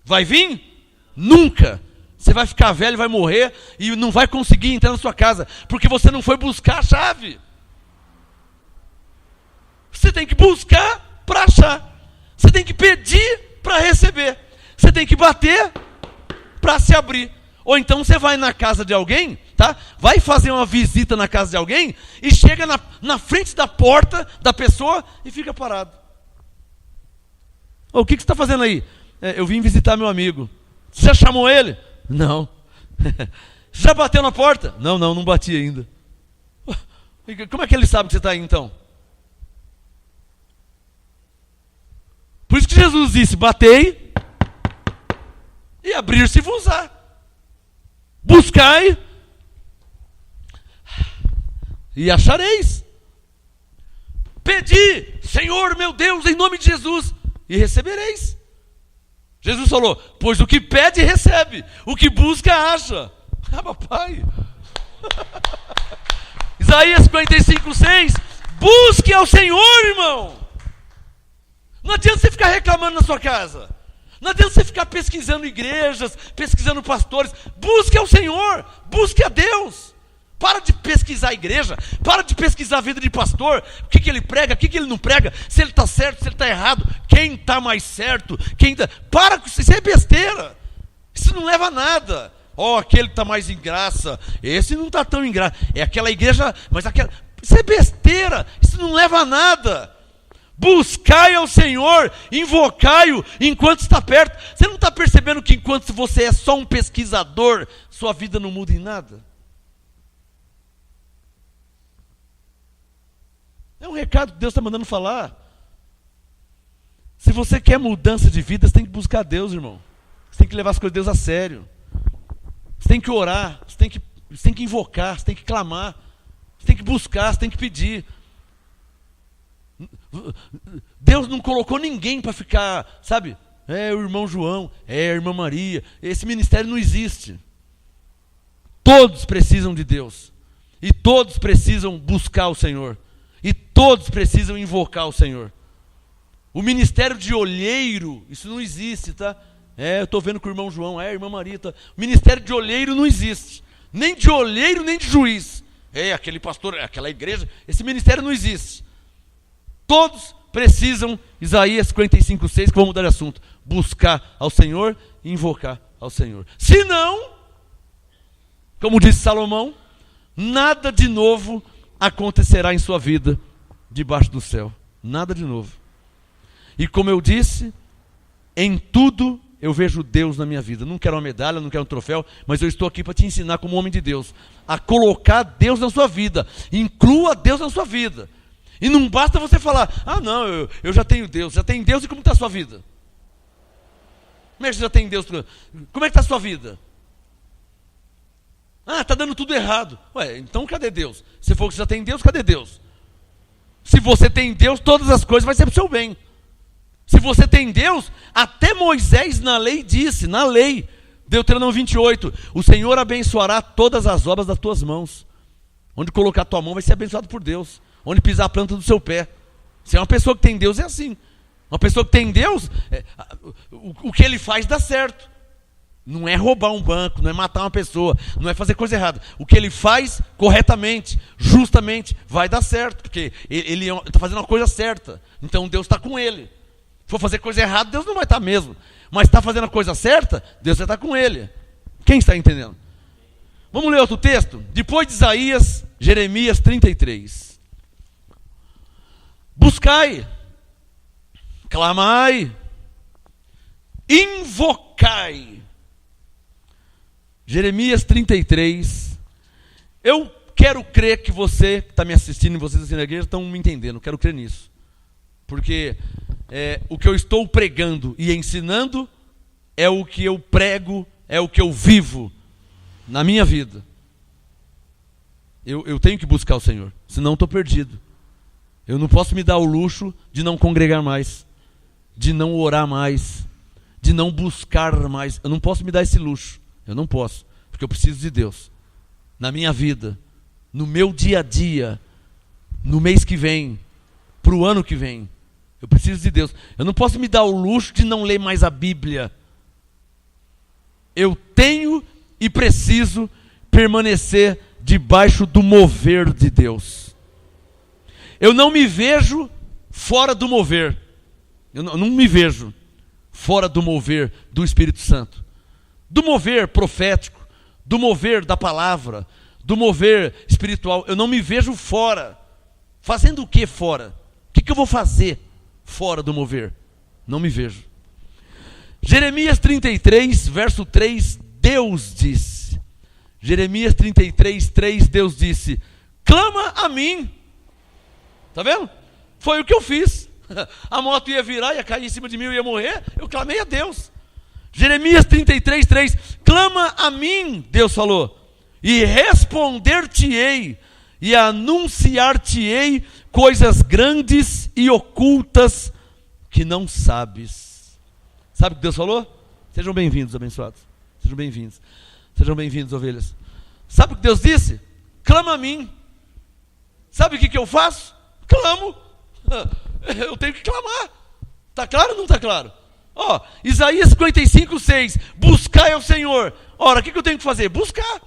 Vai vir? Nunca. Você vai ficar velho, vai morrer e não vai conseguir entrar na sua casa, porque você não foi buscar a chave. Você tem que buscar para achar. Você tem que pedir para receber. Você tem que bater para se abrir. Ou então você vai na casa de alguém, tá? Vai fazer uma visita na casa de alguém e chega na frente da porta da pessoa e fica parado. O que você está fazendo aí? Eu vim visitar meu amigo. Você já chamou ele? Não. Já bateu na porta? Não bati ainda. Como é que ele sabe que você está aí então? Por isso que Jesus disse: batei e abrir-se-vos-á. Buscai e achareis. Pedi, Senhor meu Deus, em nome de Jesus, e recebereis. Jesus falou: pois o que pede, recebe. O que busca, acha. Ah, papai. Isaías 55:6. Busque ao Senhor, irmão. Não adianta você ficar reclamando na sua casa. Não adianta você ficar pesquisando igrejas, pesquisando pastores. Busque ao Senhor, busque a Deus. Para de pesquisar a igreja, para de pesquisar a vida de pastor, o que ele prega, o que ele não prega, se ele está certo, se ele está errado, quem está mais certo, para com isso, é besteira. Isso não leva a nada. Aquele está mais em graça, esse não está tão em graça. É aquela igreja, mas aquela... Isso é besteira, isso não leva a nada. Buscai ao Senhor, invocai-o enquanto está perto. Você não está percebendo que enquanto você é só um pesquisador, sua vida não muda em nada? É um recado que Deus está mandando falar. Se você quer mudança de vida, você tem que buscar Deus, irmão. Você tem que levar as coisas de Deus a sério. Você tem que orar, você tem que invocar, você tem que clamar, você tem que buscar, você tem que pedir. Deus não colocou ninguém para ficar, sabe? É o irmão João, é a irmã Maria. Esse ministério não existe. Todos precisam de Deus. E todos precisam buscar o Senhor. E todos precisam invocar o Senhor. O ministério de olheiro, isso não existe, tá? Eu estou vendo com o irmão João, a irmã Maria, tá? O ministério de olheiro não existe. Nem de olheiro, nem de juiz. Aquele pastor, aquela igreja, esse ministério não existe. Todos precisam, Isaías 55:6, que vou mudar de assunto, buscar ao Senhor e invocar ao Senhor. Se não, como disse Salomão, nada de novo acontecerá em sua vida debaixo do céu. Nada de novo. E como eu disse, em tudo eu vejo Deus na minha vida. Não quero uma medalha, não quero um troféu, mas eu estou aqui para te ensinar como homem de Deus a colocar Deus na sua vida. Inclua Deus na sua vida. E não basta você falar: não, eu já tenho Deus. Já tem Deus, e como está a sua vida? Como é que você já tem Deus? Como é que está a sua vida? Está dando tudo errado. Então cadê Deus? Se for que você já tem Deus, cadê Deus? Se você tem Deus, todas as coisas vão ser para o seu bem. Se você tem Deus, até Moisés na lei disse, na lei, Deuteronômio 28, o Senhor abençoará todas as obras das tuas mãos. Onde colocar a tua mão vai ser abençoado por Deus. Onde pisar a planta do seu pé. Se é uma pessoa que tem Deus, é assim. Uma pessoa que tem Deus, o que ele faz dá certo. Não é roubar um banco, não é matar uma pessoa, não é fazer coisa errada. O que ele faz corretamente, justamente, vai dar certo, porque ele está fazendo a coisa certa. Então Deus está com ele. Se for fazer coisa errada, Deus não vai estar mesmo. Mas está fazendo a coisa certa, Deus vai estar com ele. Quem está entendendo? Vamos ler outro texto? Depois de Isaías, Jeremias 33. Buscai, clamai, invocai. Jeremias 33. Eu quero crer que você que está me assistindo e vocês assim na igreja estão me entendendo. Eu quero crer nisso. Porque o que eu estou pregando e ensinando é o que eu prego, é o que eu vivo na minha vida. Eu tenho que buscar o Senhor, senão estou perdido. Eu não posso me dar o luxo de não congregar mais, de não orar mais, de não buscar mais. Eu não posso me dar esse luxo. Eu não posso, porque eu preciso de Deus. Na minha vida, no meu dia a dia, no mês que vem, para o ano que vem. Eu preciso de Deus. Eu não posso me dar o luxo de não ler mais a Bíblia. Eu tenho e preciso permanecer debaixo do mover de Deus. Eu não me vejo fora do mover. Eu não me vejo fora do mover do Espírito Santo. Do mover profético, do mover da palavra, do mover espiritual. Eu não me vejo fora. Fazendo o que fora? O que eu vou fazer fora do mover? Não me vejo. Jeremias 33, verso 3, Deus disse. Jeremias 33, 3, Deus disse: clama a mim. Está vendo? Foi o que eu fiz. A moto ia virar, ia cair em cima de mim, eu ia morrer. Eu clamei a Deus. Jeremias 33:3, clama a mim, Deus falou, e responder-te-ei, e anunciar-te-ei coisas grandes e ocultas que não sabes. Sabe o que Deus falou? Sejam bem-vindos, abençoados. Sejam bem-vindos. Sejam bem-vindos, ovelhas. Sabe o que Deus disse? Clama a mim. Sabe o que eu faço? Clamo. Eu tenho que clamar. Está claro ou não está claro? Isaías 55:6, buscai ao Senhor. Ora, o que eu tenho que fazer? Buscar.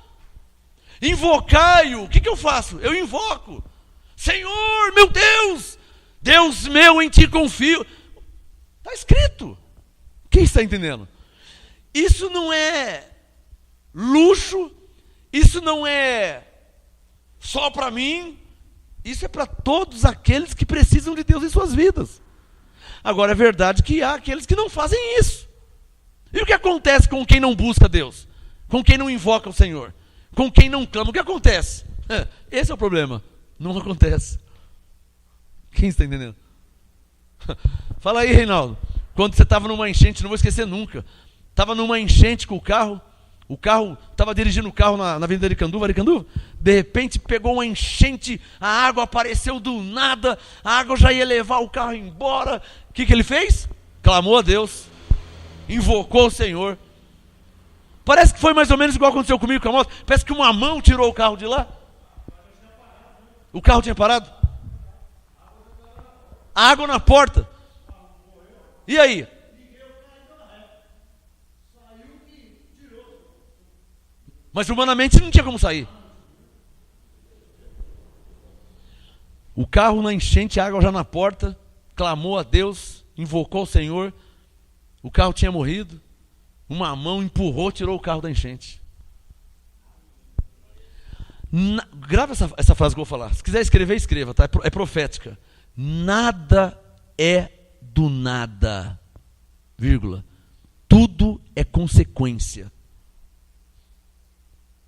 Invocai-o. O que eu faço? Eu invoco. Senhor, meu Deus, Deus meu, em ti confio. Está escrito. Quem está entendendo? Isso não é luxo, isso não é só para mim, isso é para todos aqueles que precisam de Deus em suas vidas. Agora é verdade que há aqueles que não fazem isso. E o que acontece com quem não busca Deus? Com quem não invoca o Senhor? Com quem não clama? O que acontece? Esse é o problema. Não acontece. Quem está entendendo? Fala aí, Reinaldo. Quando você estava numa enchente, não vou esquecer nunca. Estava numa enchente com o carro estava dirigindo o carro na Avenida Aricanduva, de repente pegou uma enchente, a água apareceu do nada, a água já ia levar o carro embora. O que ele fez? Clamou a Deus, invocou o Senhor. Parece que foi mais ou menos igual aconteceu comigo com a moto. Parece que uma mão tirou o carro de lá. O carro tinha parado. A água na porta. E aí? Mas humanamente não tinha como sair. O carro na enchente, a água já na porta, clamou a Deus, invocou o Senhor. O carro tinha morrido. Uma mão empurrou, tirou o carro da enchente. Grava essa frase que eu vou falar. Se quiser escrever, escreva, tá? É profética. Nada é do nada, vírgula. Tudo é consequência.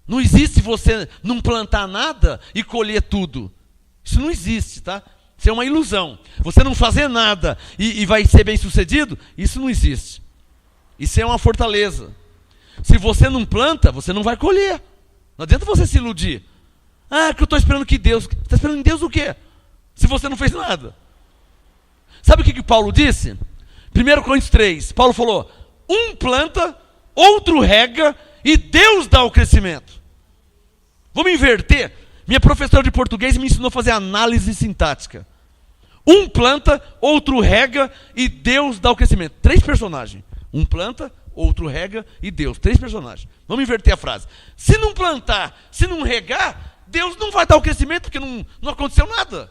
Não existe você não plantar nada e colher tudo. Isso não existe, tá? Isso é uma ilusão. Você não fazer nada e vai ser bem sucedido, isso não existe. Isso é uma fortaleza. Se você não planta, você não vai colher. Não adianta você se iludir. Que eu estou esperando que Deus... Está esperando em Deus o quê? Se você não fez nada. Sabe o que Paulo disse? 1 Coríntios 3, Paulo falou, um planta, outro rega e Deus dá o crescimento. Vamos inverter? Minha professora de português me ensinou a fazer análise sintática. Um planta, outro rega e Deus dá o crescimento. 3 personagens. Um planta, outro rega e Deus. 3 personagens. Vamos inverter a frase. Se não plantar, se não regar, Deus não vai dar o crescimento porque não aconteceu nada.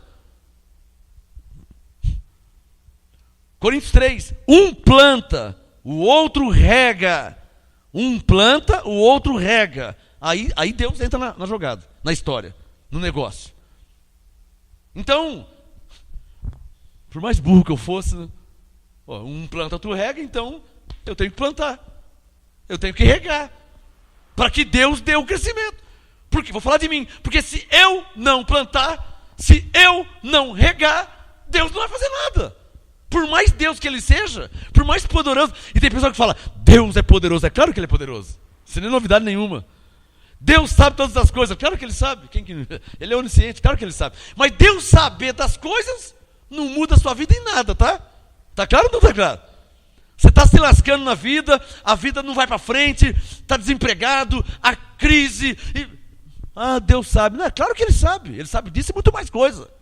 Coríntios 3. Um planta, o outro rega. Um planta, o outro rega. Aí Deus entra na jogada, na história, no negócio. Então, por mais burro que eu fosse, um planta, outro rega, então eu tenho que plantar. Eu tenho que regar. Para que Deus dê o crescimento. Porque, vou falar de mim, porque se eu não plantar, se eu não regar, Deus não vai fazer nada. Por mais Deus que Ele seja, por mais poderoso. E tem pessoa que fala, Deus é poderoso. É claro que Ele é poderoso. Isso não é novidade nenhuma. Deus sabe todas as coisas. Claro que Ele sabe. Ele é onisciente, claro que Ele sabe. Mas Deus saber das coisas não muda a sua vida em nada, tá? Tá claro ou não tá claro? Você está se lascando na vida, a vida não vai para frente, está desempregado, a crise. Deus sabe. Não, é claro que Ele sabe disso e muito mais coisa.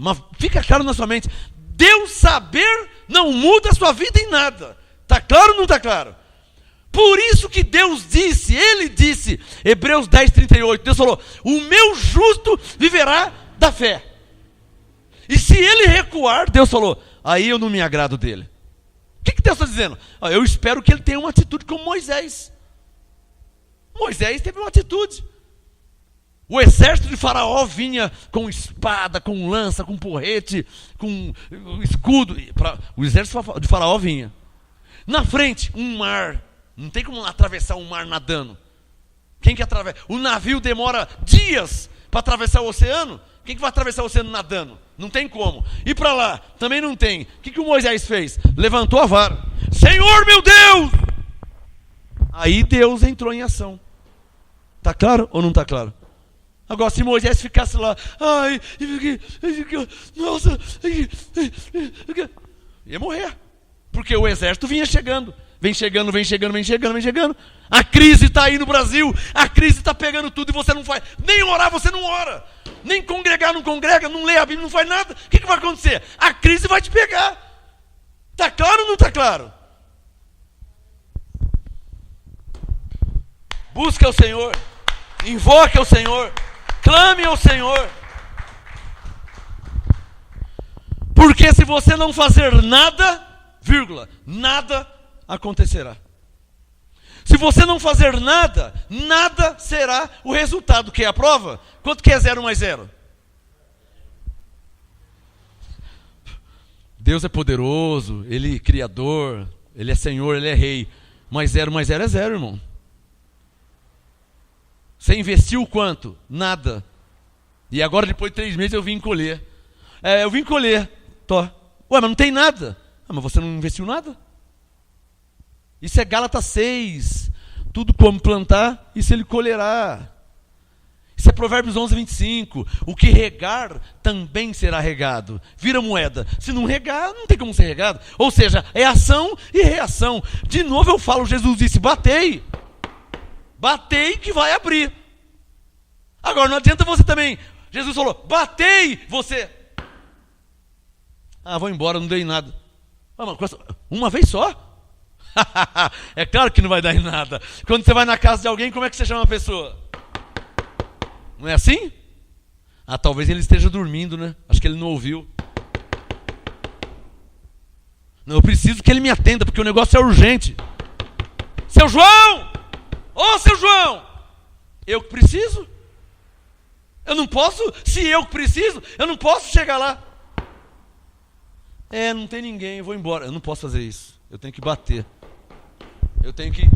Mas fica claro na sua mente, Deus saber não muda a sua vida em nada. Está claro ou não está claro? Por isso que Deus disse, Ele disse, Hebreus 10:38, Deus falou, o meu justo viverá da fé. E se ele recuar, Deus falou, aí eu não me agrado dele. O que Deus está dizendo? Eu espero que ele tenha uma atitude como Moisés. Moisés teve uma atitude. O exército de Faraó vinha com espada, com lança, com porrete, com escudo. O exército de Faraó vinha. Na frente, um mar. Não tem como atravessar um mar nadando. Quem que atravessa? O navio demora dias para atravessar o oceano. Quem que vai atravessar o oceano nadando? Não tem como. E para lá, também não tem. O que o Moisés fez? Levantou a vara. Senhor meu Deus! Aí Deus entrou em ação. Está claro ou não está claro? Agora, se Moisés ficasse lá, nossa, ia morrer. Porque o exército vinha chegando. Vem chegando. A crise está aí no Brasil. A crise está pegando tudo e você não faz. Nem orar você não ora. Nem congregar não congrega. Não lê a Bíblia, não faz nada. O que vai acontecer? A crise vai te pegar. Está claro ou não está claro? Busque ao Senhor. Invoque ao Senhor. Clame ao Senhor. Porque se você não fazer nada, nada acontecerá. Se você não fazer nada, nada será o resultado. Que é a prova? Quanto que é 0 mais 0? Deus é poderoso, Ele é criador, Ele é Senhor, Ele é Rei. Mas 0 mais 0 é 0, irmão. Você investiu quanto? Nada. E agora depois de 3 meses eu vim colher. Eu vim colher. Ué, mas não tem nada. Mas você não investiu nada? Isso é Gálatas 6. Tudo como plantar, isso ele colherá. Isso é Provérbios 11, 25. O que regar, também será regado. Vira moeda. Se não regar, não tem como ser regado. Ou seja, é ação e reação. De novo eu falo, Jesus disse, batei. Batei que vai abrir. Agora não adianta você também. Jesus falou, batei, você. Vou embora, não dei em nada. Uma vez só? É claro que não vai dar em nada. Quando você vai na casa de alguém, como é que você chama a pessoa? Não é assim? Talvez ele esteja dormindo, né? Acho que ele não ouviu. Não, eu preciso que ele me atenda, porque o negócio é urgente. Seu João! Ô, seu João! Eu que preciso? Eu não posso? Se eu que preciso, eu não posso chegar lá. Não tem ninguém, eu vou embora. Eu não posso fazer isso. Eu tenho que bater. Eu tenho que...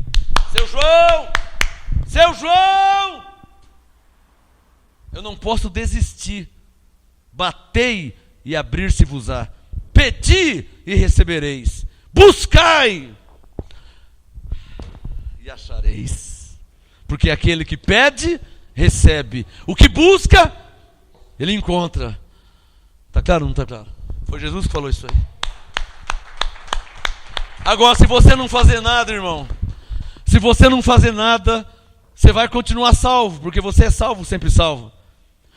Seu João! Seu João! Eu não posso desistir. Batei e abrir-se-vos-á. Pedi e recebereis. Buscai e achareis. Porque aquele que pede, recebe. O que busca, ele encontra. Está claro ou não está claro? Foi Jesus que falou isso aí. Agora, se você não fazer nada, irmão, se você não fazer nada, você vai continuar salvo, porque você é salvo, sempre salvo.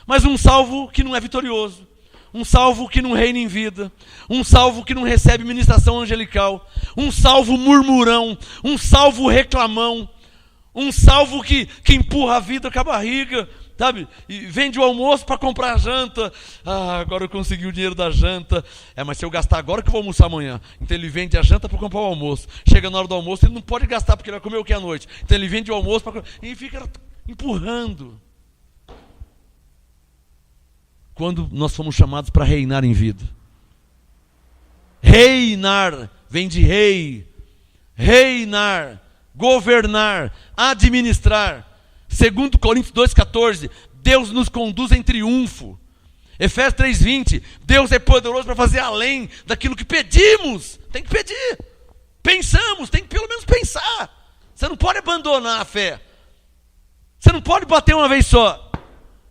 Mas um salvo que não é vitorioso, um salvo que não reina em vida, um salvo que não recebe ministração angelical, um salvo murmurão, um salvo reclamão, um salvo que empurra a vida com a barriga, sabe? E vende o almoço para comprar a janta. Agora eu consegui o dinheiro da janta. Mas se eu gastar agora que eu vou almoçar amanhã. Então ele vende a janta para comprar o almoço. Chega na hora do almoço, ele não pode gastar porque ele vai comer o que à noite. Então ele vende o almoço e fica empurrando. Quando nós fomos chamados para reinar em vida. Reinar vem de rei. Reinar, governar, administrar. 2 Coríntios 2,14, Deus nos conduz em triunfo. Efésios 3,20, Deus é poderoso para fazer além daquilo que pedimos. Tem que pedir. Pensamos, tem que pelo menos pensar. Você não pode abandonar a fé. Você não pode bater uma vez só.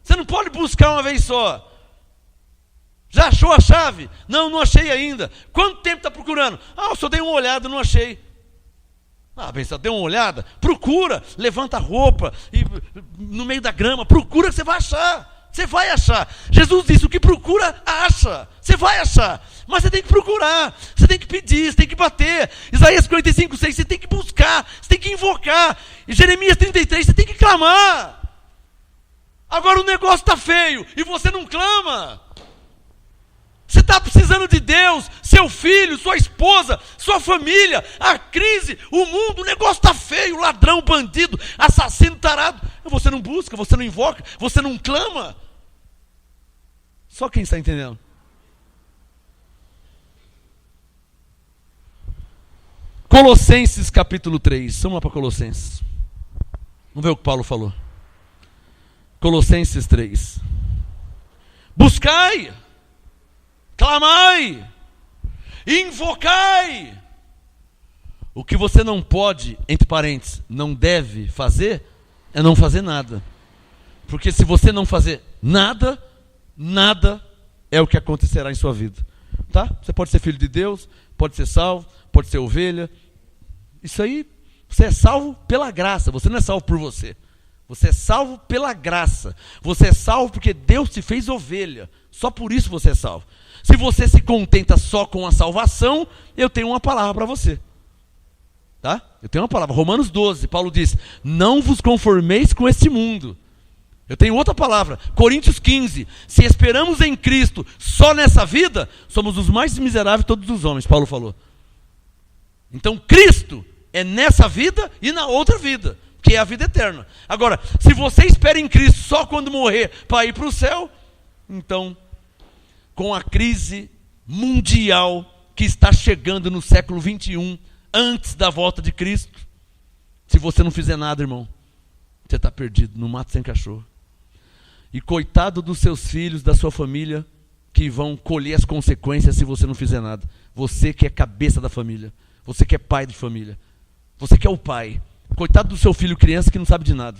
Você não pode buscar uma vez só. Já achou a chave? Não achei ainda. Quanto tempo está procurando? Eu só dei uma olhada, não achei. Pensa, deu uma olhada, procura, levanta a roupa, e, no meio da grama, procura que você vai achar. Você vai achar. Jesus disse, o que procura, acha. Você vai achar. Mas você tem que procurar, você tem que pedir, você tem que bater. Isaías 45:6, você tem que buscar, você tem que invocar. E Jeremias 33, você tem que clamar. Agora o negócio está feio e você não clama. Você está precisando de Deus, seu filho, sua esposa, sua família, a crise, o mundo, o negócio está feio, ladrão, bandido, assassino, tarado. Você não busca, você não invoca, você não clama. Só quem está entendendo? Colossenses capítulo 3, vamos lá para Colossenses. Vamos ver o que Paulo falou. Colossenses 3. Buscai. clamai, invocai. O que você não pode, entre parênteses, não deve fazer, é não fazer nada. Porque se você não fazer nada, nada é o que acontecerá em sua vida. Tá? Você pode ser filho de Deus, pode ser salvo, pode ser ovelha. Isso aí, você é salvo pela graça, você não é salvo por você. Você é salvo pela graça. Você é salvo porque Deus te fez ovelha. Só por isso você é salvo. Se você se contenta só com a salvação, eu tenho uma palavra para você. Tá? Eu tenho uma palavra. Romanos 12, Paulo diz: não vos conformeis com este mundo. Eu tenho outra palavra. Coríntios 15. Se esperamos em Cristo só nessa vida, somos os mais miseráveis de todos os homens, Paulo falou. Então Cristo é nessa vida e na outra vida, que é a vida eterna. Agora, se você espera em Cristo só quando morrer para ir para o céu, então, com a crise mundial que está chegando no século 21, antes da volta de Cristo, se você não fizer nada, irmão, você está perdido, no mato sem cachorro. E coitado dos seus filhos, da sua família, que vão colher as consequências se você não fizer nada. Você que é cabeça da família, você que é pai de família, você que é o pai, coitado do seu filho criança que não sabe de nada,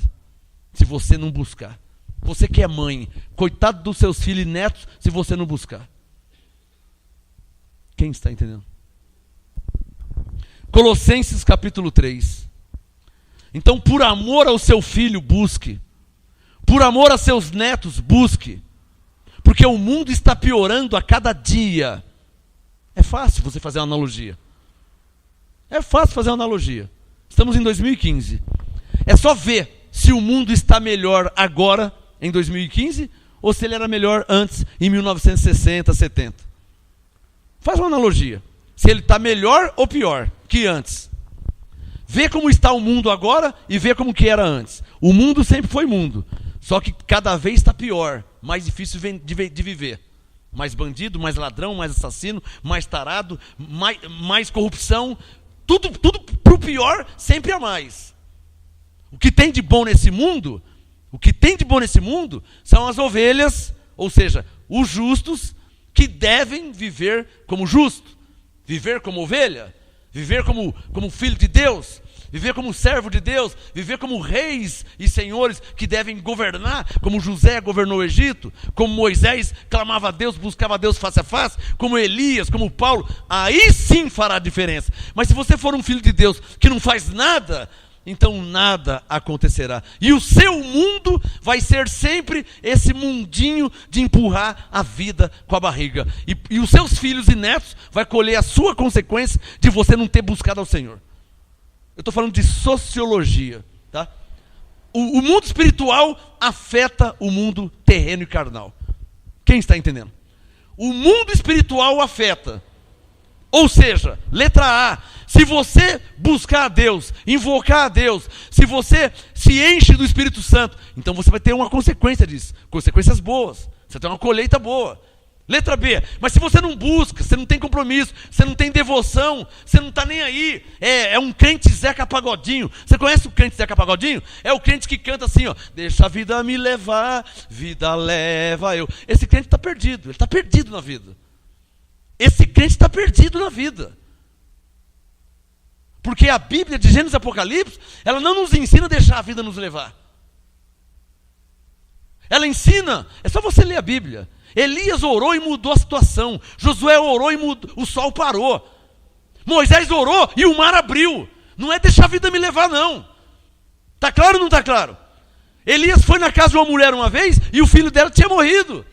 se você não buscar. Você que é mãe, coitado dos seus filhos e netos, se você não buscar. Quem está entendendo? Colossenses capítulo 3. Então, por amor ao seu filho, busque. Por amor a seus netos, busque. Porque o mundo está piorando a cada dia. É fácil você fazer uma analogia. É fácil fazer uma analogia. Estamos em 2015. É só ver se o mundo está melhor agora, em 2015, ou se ele era melhor antes, em 1960, 70. Faz uma analogia. Se ele está melhor ou pior que antes. Vê como está o mundo agora e vê como que era antes. O mundo sempre foi mundo. Só que cada vez está pior. Mais difícil de viver. Mais bandido, mais ladrão, mais assassino, mais tarado, mais corrupção. Tudo para o pior, sempre a mais. O que tem de bom nesse mundo, são as ovelhas, ou seja, os justos, que devem viver como justo, viver como ovelha, viver como filho de Deus, viver como servo de Deus, viver como reis e senhores que devem governar, como José governou o Egito, como Moisés clamava a Deus, buscava a Deus face a face, como Elias, como Paulo. Aí sim fará diferença. Mas se você for um filho de Deus que não faz nada, então nada acontecerá. E o seu mundo vai ser sempre esse mundinho de empurrar a vida com a barriga. E os seus filhos e netos vai colher a sua consequência de você não ter buscado ao Senhor. Eu estou falando de sociologia. Tá? O mundo espiritual afeta o mundo terreno e carnal. Quem está entendendo? O mundo espiritual afeta. Ou seja, letra A, se você buscar a Deus, invocar a Deus, se você se enche do Espírito Santo, então você vai ter uma consequência disso, consequências boas, você tem uma colheita boa. Letra B, mas se você não busca, você não tem compromisso, você não tem devoção, você não está nem aí, é um crente Zeca Pagodinho. Você conhece o crente Zeca Pagodinho? É o crente que canta assim, ó: deixa a vida me levar, vida leva eu. Esse crente está perdido, ele está perdido na vida. Esse crente está perdido na vida. Porque a Bíblia de Gênesis e Apocalipse, ela não nos ensina a deixar a vida nos levar. Ela ensina, é só você ler a Bíblia. Elias orou e mudou a situação. Josué orou e o sol parou. Moisés orou e o mar abriu. Não é deixar a vida me levar, não. Está claro ou não está claro? Elias foi na casa de uma mulher uma vez e o filho dela tinha morrido.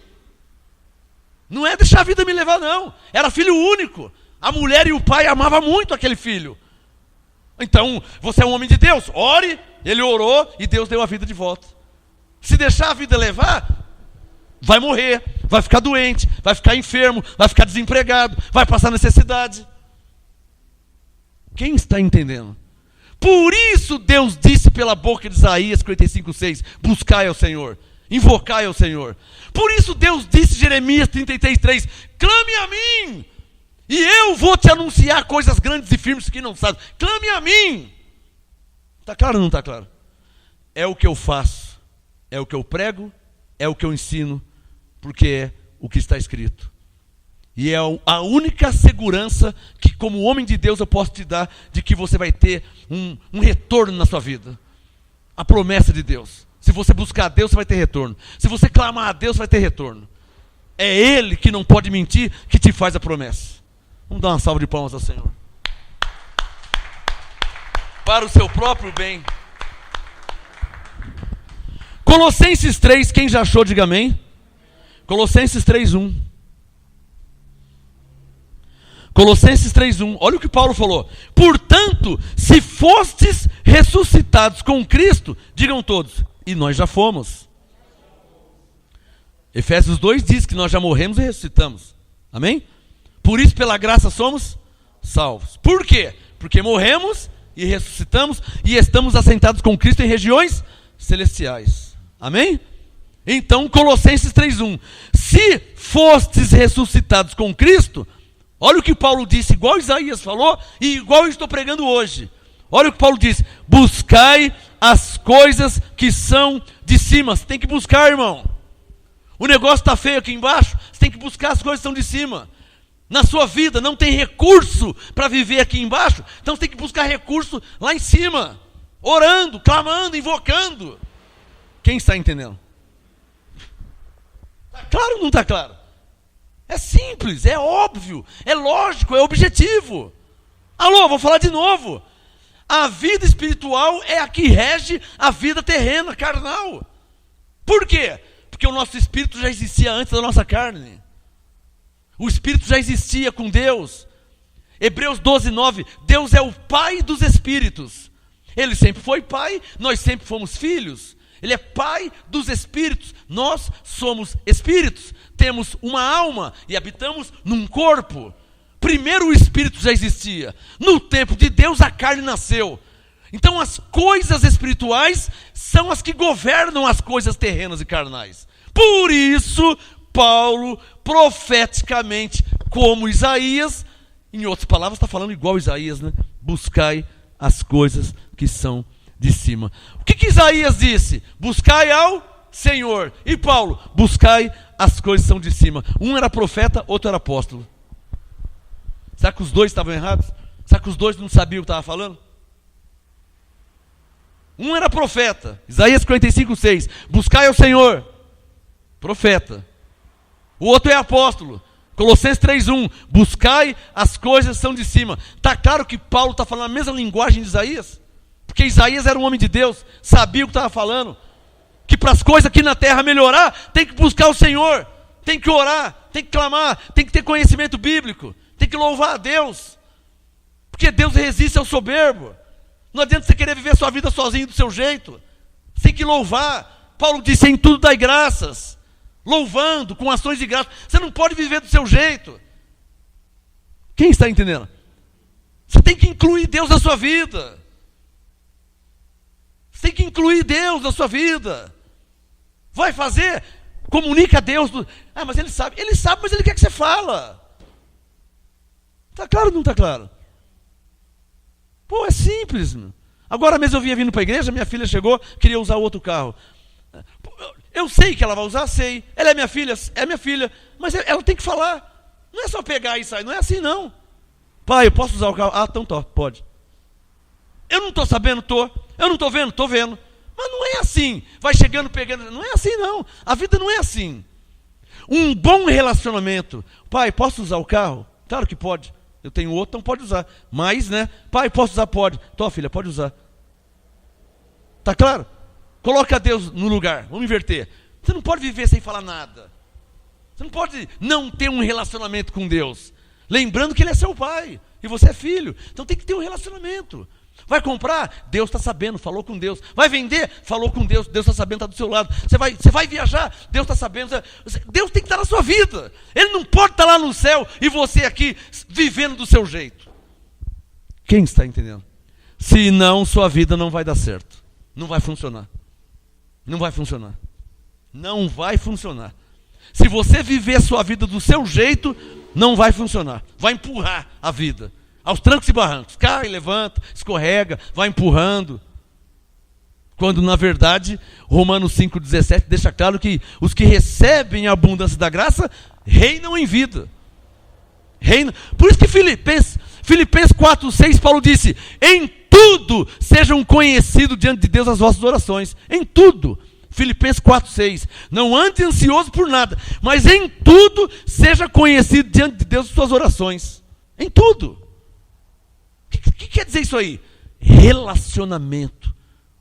Não é deixar a vida me levar, não. Era filho único. A mulher e o pai amavam muito aquele filho. Então, você é um homem de Deus, ore. Ele orou e Deus deu a vida de volta. Se deixar a vida levar, vai morrer, vai ficar doente, vai ficar enfermo, vai ficar desempregado, vai passar necessidade. Quem está entendendo? Por isso Deus disse pela boca de Isaías 55:6, buscai ao Senhor, invocai ao Senhor. Por isso Deus disse em Jeremias 33:3, clame a mim, e eu vou te anunciar coisas grandes e firmes que não sabes. Clame a mim. Está claro ou não está claro? É o que eu faço, é o que eu prego, é o que eu ensino, porque é o que está escrito. E é a única segurança que, como homem de Deus, eu posso te dar de que você vai ter um retorno na sua vida. A promessa de Deus. Se você buscar a Deus, você vai ter retorno. Se você clamar a Deus, vai ter retorno. É Ele que não pode mentir, que te faz a promessa. Vamos dar uma salva de palmas ao Senhor. Para o seu próprio bem. Colossenses 3, quem já achou, diga amém. Colossenses 3:1. Colossenses 3:1, olha o que Paulo falou. Portanto, se fostes ressuscitados com Cristo, digam todos, e nós já fomos. Efésios 2 diz que nós já morremos e ressuscitamos. Amém? Por isso, pela graça, somos salvos. Por quê? Porque morremos e ressuscitamos e estamos assentados com Cristo em regiões celestiais. Amém? Então, Colossenses 3:1. Se fostes ressuscitados com Cristo, olha o que Paulo disse, igual Isaías falou e igual eu estou pregando hoje. Olha o que Paulo disse: buscai as coisas que são de cima. Você tem que buscar, irmão. O negócio está feio aqui embaixo, você tem que buscar as coisas que são de cima. Na sua vida não tem recurso para viver aqui embaixo, então você tem que buscar recurso lá em cima. Orando, clamando, invocando. Quem está entendendo? Está claro ou não está claro? É simples, é óbvio, é lógico, é objetivo. Alô, vou falar de novo. A vida espiritual é a que rege a vida terrena, carnal. Por quê? Porque o nosso espírito já existia antes da nossa carne. O espírito já existia com Deus. Hebreus 12:9, Deus é o Pai dos espíritos. Ele sempre foi Pai, nós sempre fomos filhos. Ele é Pai dos espíritos, nós somos espíritos. Temos uma alma e habitamos num corpo. Primeiro o espírito já existia. No tempo de Deus a carne nasceu. Então as coisas espirituais são as que governam as coisas terrenas e carnais. Por isso, Paulo, profeticamente, como Isaías, em outras palavras está falando igual Isaías, né? Buscai as coisas que são de cima. O que Isaías disse? Buscai ao Senhor. E Paulo, buscai as coisas que são de cima. Um era profeta, outro era apóstolo. Será que os dois estavam errados? Será que os dois não sabiam o que estava falando? Um era profeta, Isaías 55:6, buscai ao Senhor, profeta. O outro é apóstolo, Colossenses 3:1, buscai as coisas que são de cima. Está claro que Paulo está falando a mesma linguagem de Isaías? Porque Isaías era um homem de Deus, sabia o que estava falando. Que para as coisas aqui na terra melhorar, tem que buscar o Senhor, tem que orar, tem que clamar, tem que ter conhecimento bíblico, tem que louvar a Deus. Porque Deus resiste ao soberbo. Não adianta você querer viver a sua vida sozinho do seu jeito. Você tem que louvar. Paulo disse, em tudo dai graças. Louvando, com ações de graça. Você não pode viver do seu jeito. Quem está entendendo? Você tem que incluir Deus na sua vida. Você tem que incluir Deus na sua vida. Vai fazer, comunica a Deus. Mas ele sabe, mas ele quer que você fala. Está claro ou não está claro? Pô, é simples. Meu. Agora mesmo eu vinha vindo para a igreja, minha filha chegou, queria usar outro carro. Eu sei que ela vai usar, sei. Ela é minha filha, mas ela tem que falar. Não é só pegar e sair, não é assim não. Pai, eu posso usar o carro? Então pode. Eu não estou sabendo, estou. Eu não estou vendo, estou vendo. Mas não é assim. Vai chegando, pegando. Não é assim não. A vida não é assim. Um bom relacionamento. Pai, posso usar o carro? Claro que pode. Eu tenho outro, então pode usar. Mas, né? Pai, posso usar? Pode. Tô, filha, pode usar. Tá claro? Coloca Deus no lugar. Vamos inverter. Você não pode viver sem falar nada. Você não pode não ter um relacionamento com Deus. Lembrando que Ele é seu pai. E você é filho. Então tem que ter um relacionamento. Vai comprar? Deus está sabendo, falou com Deus. Vai vender? Falou com Deus, Deus está sabendo, está do seu lado. Você vai viajar? Deus está sabendo. Deus tem que estar na sua vida. Ele não pode estar lá no céu e você aqui vivendo do seu jeito. Quem está entendendo? Senão sua vida não vai dar certo. Não vai funcionar. Não vai funcionar. Não vai funcionar. Se você viver a sua vida do seu jeito, não vai funcionar. Vai empurrar a vida. Aos trancos e barrancos, cai, levanta, escorrega, vai empurrando. Quando na verdade, Romanos 5,17 deixa claro que os que recebem a abundância da graça, reinam em vida. reina. Por isso que Filipenses 4:6, Paulo disse: em tudo sejam conhecidos diante de Deus as vossas orações. Em tudo. Filipenses 4:6. Não ande ansioso por nada, mas em tudo seja conhecido diante de Deus as suas orações. Em tudo. O que quer dizer isso aí? Relacionamento.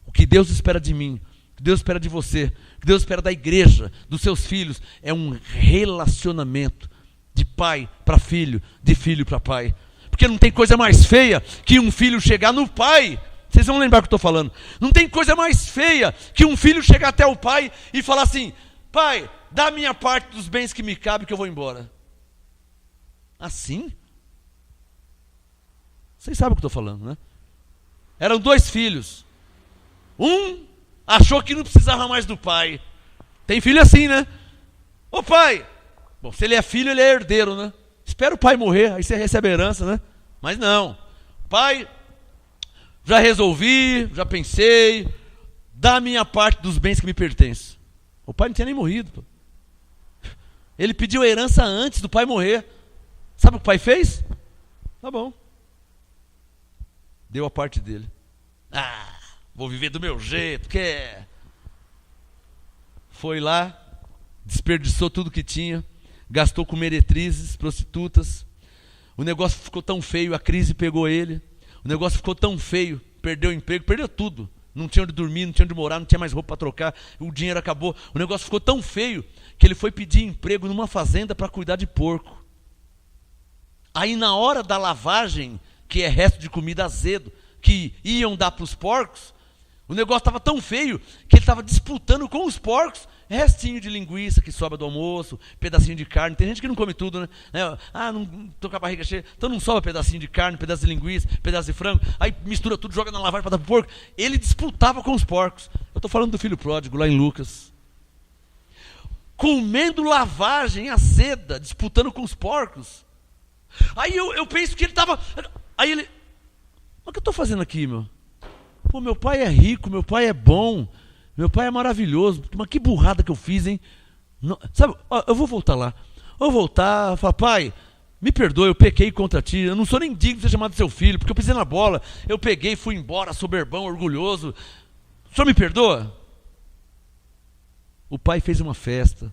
O que Deus espera de mim, o que Deus espera de você, o que Deus espera da igreja, dos seus filhos, é um relacionamento de pai para filho, de filho para pai. Porque não tem coisa mais feia que um filho chegar no pai. Vocês vão lembrar o que eu estou falando. Não tem coisa mais feia que um filho chegar até o pai e falar assim: pai, dá a minha parte dos bens que me cabe que eu vou embora. Assim? Vocês sabem o que eu estou falando, né? Eram 2 filhos. Um achou que não precisava mais do pai. Tem filho assim, né? Ô pai, bom, se ele é filho, ele é herdeiro, né? Espera o pai morrer, aí você recebe a herança, né? Mas não. Pai, já resolvi, já pensei, dá a minha parte dos bens que me pertencem. O pai não tinha nem morrido. Pô. Ele pediu a herança antes do pai morrer. Sabe o que o pai fez? Tá bom. Deu a parte dele. Ah, vou viver do meu jeito, quer? Foi lá, desperdiçou tudo que tinha, gastou com meretrizes, prostitutas. O negócio ficou tão feio, a crise pegou ele. O negócio ficou tão feio, perdeu o emprego, perdeu tudo. Não tinha onde dormir, não tinha onde morar, não tinha mais roupa para trocar, o dinheiro acabou. O negócio ficou tão feio que ele foi pedir emprego numa fazenda para cuidar de porco. Aí na hora da lavagem, que é resto de comida azedo, que iam dar para os porcos, o negócio estava tão feio que ele estava disputando com os porcos restinho de linguiça que sobra do almoço, pedacinho de carne. Tem gente que não come tudo, né? Ah, não tô com a barriga cheia, então não sobra pedacinho de carne, pedaço de linguiça, pedaço de frango. Aí mistura tudo, joga na lavagem para dar para o porco. Ele disputava com os porcos. Eu estou falando do filho pródigo lá em Lucas. Comendo lavagem azeda, disputando com os porcos. Aí eu penso que ele estava... Aí ele... Mas o que eu estou fazendo aqui, meu? Pô, meu pai é rico, meu pai é bom, meu pai é maravilhoso. Mas que burrada que eu fiz, hein? Não, sabe, eu vou voltar lá. Eu vou voltar, falar: pai, me perdoe, eu pequei contra ti. Eu não sou nem digno de ser chamado seu filho, porque eu pisei na bola. Eu peguei, fui embora, soberbão, orgulhoso. O senhor me perdoa? O pai fez uma festa,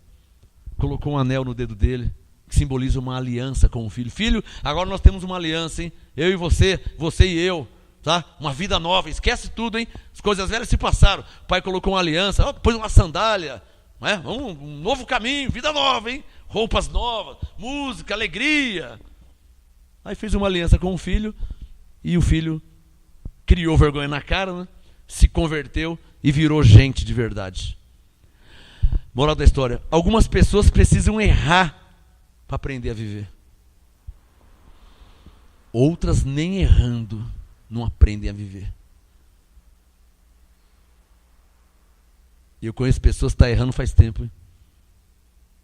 colocou um anel no dedo dele, que simboliza uma aliança com o filho. Filho, agora nós temos uma aliança, hein? Eu e você, você e eu, tá? Uma vida nova, esquece tudo, hein? As coisas velhas se passaram. O pai colocou uma aliança, pôs uma sandália, não é? Um novo caminho, vida nova, hein? Roupas novas, música, alegria. Aí fez uma aliança com o filho, e o filho criou vergonha na cara, né? Se converteu e virou gente de verdade. Moral da história: algumas pessoas precisam errar para aprender a viver. Outras nem errando não aprendem a viver. E eu conheço pessoas que estão errando faz tempo, hein?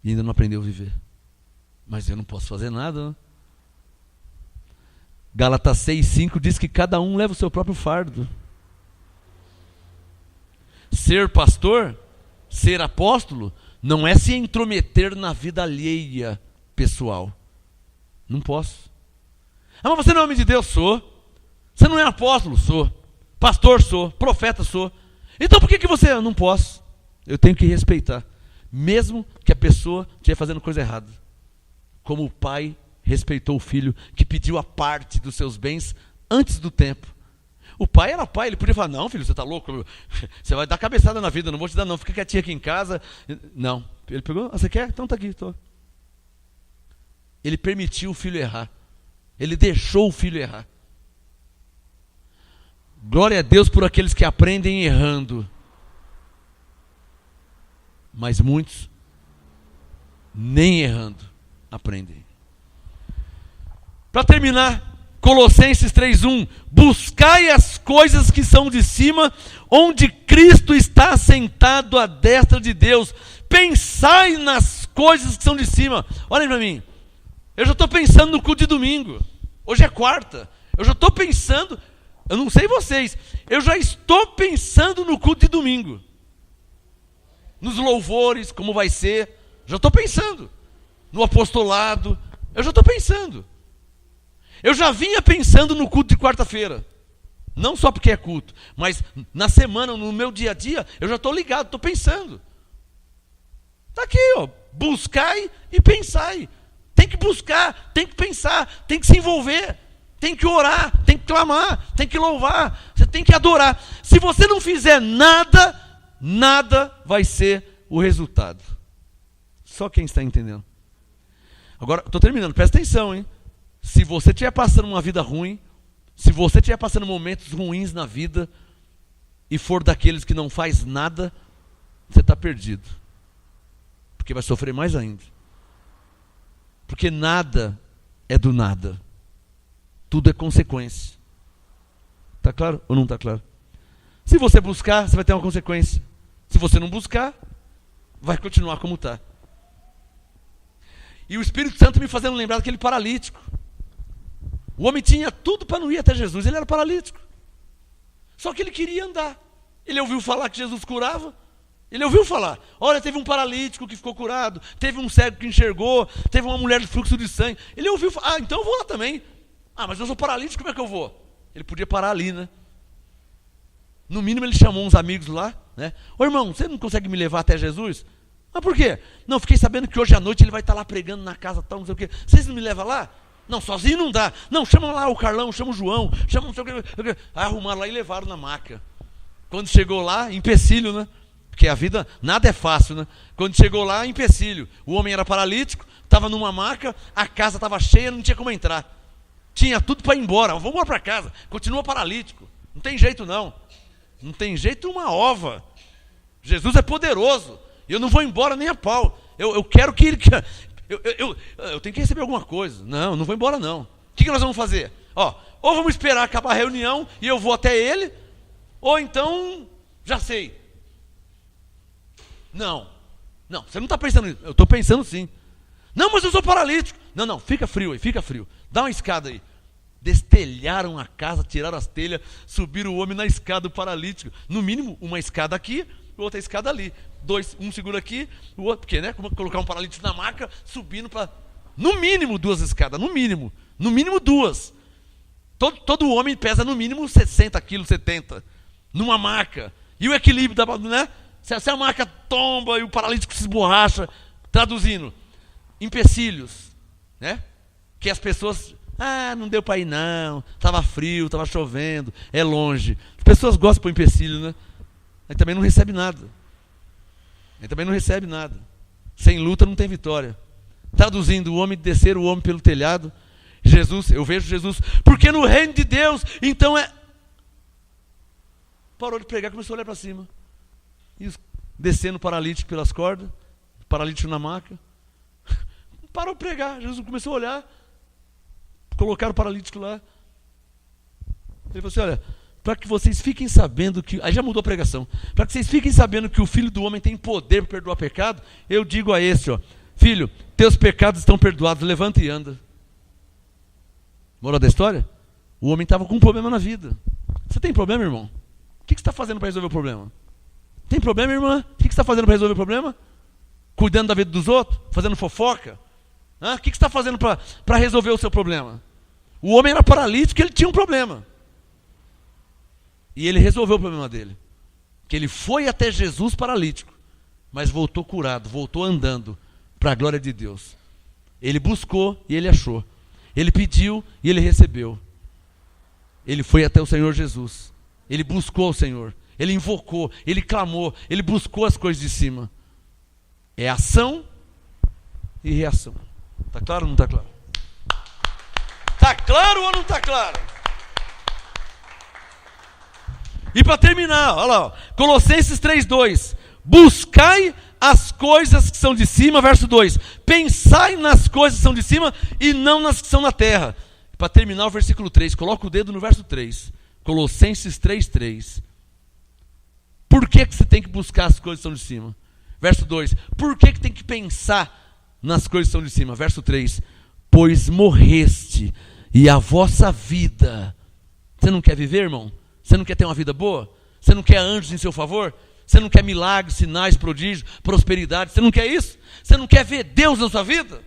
E ainda não aprendeu a viver. Mas eu não posso fazer nada, né? Gálatas 6:5 diz que cada um leva o seu próprio fardo. Ser pastor, ser apóstolo, não é se intrometer na vida alheia pessoal. Não posso. Ah, mas você não é homem de Deus? Sou. Você não é apóstolo? Sou. Pastor? Sou. Profeta? Sou. Então por que você... Não posso. Eu tenho que respeitar, mesmo que a pessoa esteja fazendo coisa errada. Como o pai respeitou o filho que pediu a parte dos seus bens antes do tempo. O pai era pai, ele podia falar: não, filho, você está louco, você vai dar cabeçada na vida, não vou te dar não, fica quietinho aqui em casa. Não, ele pegou: ah, você quer? Então está aqui, estou. Ele permitiu o filho errar, ele deixou o filho errar. Glória a Deus por aqueles que aprendem errando, mas muitos nem errando aprendem. Para terminar, Colossenses 3:1: buscai as coisas que são de cima, onde Cristo está assentado à destra de Deus. Pensai nas coisas que são de cima. Olhem para mim, eu já estou pensando no culto de domingo. Hoje é quarta, eu já estou pensando, eu não sei vocês, eu já estou pensando no culto de domingo, nos louvores, como vai ser. Já estou pensando no apostolado, eu já estou pensando. Eu já vinha pensando no culto de quarta-feira. Não só porque é culto, mas na semana, no meu dia a dia, eu já estou ligado, estou pensando. Está aqui, ó, buscai e pensai. Tem que buscar, tem que pensar, tem que se envolver, tem que orar, tem que clamar, tem que louvar, você tem que adorar. Se você não fizer nada, nada vai ser o resultado. Só quem está entendendo. Agora, estou terminando, presta atenção, hein? Se você estiver passando uma vida ruim, se você estiver passando momentos ruins na vida e for daqueles que não faz nada, você está perdido. Porque vai sofrer mais ainda. Porque nada é do nada. Tudo é consequência. Está claro ou não está claro? Se você buscar, você vai ter uma consequência. Se você não buscar, vai continuar como está. E o Espírito Santo me fazendo lembrar daquele paralítico. O homem tinha tudo para não ir até Jesus, ele era paralítico. Só que ele queria andar. Ele ouviu falar que Jesus curava. Ele ouviu falar. Olha, teve um paralítico que ficou curado. Teve um cego que enxergou. Teve uma mulher de fluxo de sangue. Ele ouviu falar, então eu vou lá também. Mas eu sou paralítico, como é que eu vou? Ele podia parar ali, né? No mínimo ele chamou uns amigos lá, né? Ô irmão, você não consegue me levar até Jesus? Por quê? Não, fiquei sabendo que hoje à noite ele vai estar lá pregando na casa tal, não sei o quê. Vocês não me levam lá? Não, sozinho não dá. Não, chama lá o Carlão, chama o João, chama não sei o quê. Aí arrumaram lá e levaram na maca. Quando chegou lá, empecilho, né? Porque a vida, nada é fácil, né? Quando chegou lá, empecilho. O homem era paralítico, estava numa maca, a casa estava cheia, não tinha como entrar. Tinha tudo para ir embora. Vamos embora para casa. Continua paralítico. Não tem jeito não. Não tem jeito uma ova. Jesus é poderoso. E eu não vou embora nem a pau. Eu quero que ele... Eu tenho que receber alguma coisa. Não vou embora não. O que nós vamos fazer? Ou vamos esperar acabar a reunião e eu vou até ele, ou então, já sei. Não, você não está pensando nisso. Eu estou pensando sim. Não, mas eu sou paralítico. Não, fica frio aí, fica frio. Dá uma escada aí. Destelharam a casa, tiraram as telhas, subiram o homem na escada do paralítico. No mínimo, uma escada aqui, outra escada ali. Um segura aqui, o outro, porque, né? Como colocar um paralítico na maca, subindo para, no mínimo, 2 escadas, no mínimo 2. Todo homem pesa no mínimo 60 quilos, 70, numa maca. E o equilíbrio, né? Se a maca tomba e o paralítico se esborracha, traduzindo, empecilhos, né? Que as pessoas, não deu para ir não, estava frio, estava chovendo, é longe. As pessoas gostam de pôr empecilho, né? Aí também não recebe nada. Sem luta não tem vitória. Traduzindo, o homem descer, o homem pelo telhado. Eu vejo Jesus, porque no reino de Deus, então parou de pregar, começou a olhar para cima. E descendo o paralítico pelas cordas, paralítico na maca. Parou de pregar, Jesus começou a olhar. Colocaram o paralítico lá. Ele falou assim, olha, para que vocês fiquem sabendo que... Aí já mudou a pregação. Para que vocês fiquem sabendo que o Filho do Homem tem poder para perdoar pecado, eu digo a esse, filho, teus pecados estão perdoados, levanta e anda. Moral da história? O homem estava com um problema na vida. Você tem problema, irmão? O que você está fazendo para resolver o problema? Tem problema, irmã? O que você está fazendo para resolver o problema? Cuidando da vida dos outros? Fazendo fofoca? O que você está fazendo para resolver o seu problema? O homem era paralítico, ele tinha um problema. E ele resolveu o problema dele. Que ele foi até Jesus paralítico, mas voltou curado, voltou andando para a glória de Deus. Ele buscou e ele achou. Ele pediu e ele recebeu. Ele foi até o Senhor Jesus. Ele buscou o Senhor. Ele invocou, ele clamou, ele buscou as coisas de cima. É ação e reação. Está claro ou não está claro? Está claro ou não está claro? E para terminar, olha lá, Colossenses 3:2. Buscai as coisas que são de cima, verso 2. Pensai nas coisas que são de cima e não nas que são na terra. Para terminar o versículo 3, coloca o dedo no verso 3. Colossenses 3:3. Por que você tem que buscar as coisas que são de cima? Verso 2. Por que tem que pensar nas coisas que são de cima? Verso 3. Pois morreste e a vossa vida... Você não quer viver, irmão? Você não quer ter uma vida boa? Você não quer anjos em seu favor? Você não quer milagres, sinais, prodígios, prosperidade? Você não quer isso? Você não quer ver Deus na sua vida?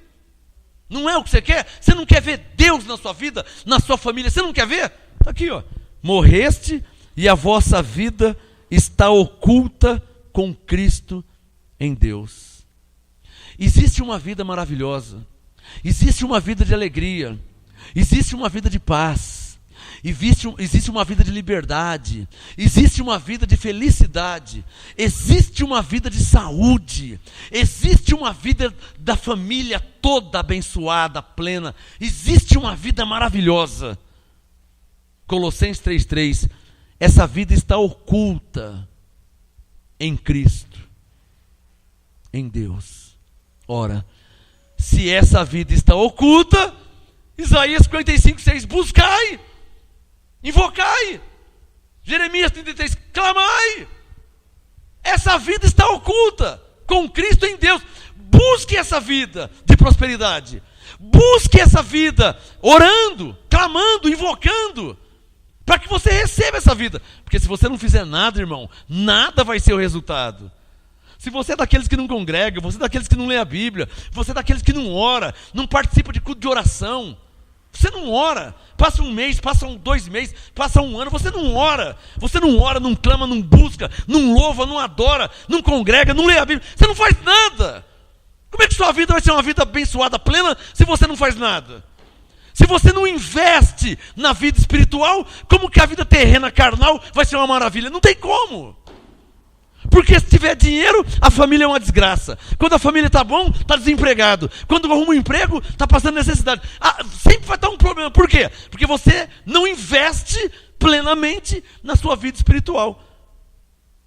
Não é o que você quer? Você não quer ver Deus na sua vida, na sua família? Você não quer ver? Está aqui, ó. Morreste e a vossa vida está oculta com Cristo em Deus. Existe uma vida maravilhosa. Existe uma vida de alegria. Existe uma vida de paz. Existe uma vida de liberdade. Existe uma vida de felicidade. Existe uma vida de saúde. Existe uma vida da família toda abençoada, plena. Existe uma vida maravilhosa. Colossenses 3:3. Essa vida está oculta em Cristo, em Deus. Ora, se essa vida está oculta, Isaías 55:6, buscai, invocai. Jeremias 33, clamai. Essa vida está oculta com Cristo em Deus. Busque essa vida de prosperidade. Busque essa vida orando, clamando, invocando, para que você receba essa vida. Porque se você não fizer nada, irmão, nada vai ser o resultado. Se você é daqueles que não congrega, você é daqueles que não lê a Bíblia, você é daqueles que não ora, não participa de culto de oração, você não ora, passa um mês, passam 2 meses, passa um ano, você não ora, não clama, não busca, não louva, não adora, não congrega, não lê a Bíblia, você não faz nada. Como é que sua vida vai ser uma vida abençoada, plena, se você não faz nada? Se você não investe na vida espiritual, como que a vida terrena, carnal, vai ser uma maravilha? Não tem como. Porque se tiver dinheiro, a família é uma desgraça. Quando a família está bom, está desempregado. Quando arruma um emprego, está passando necessidade. Sempre vai estar um problema. Por quê? Porque você não investe plenamente na sua vida espiritual.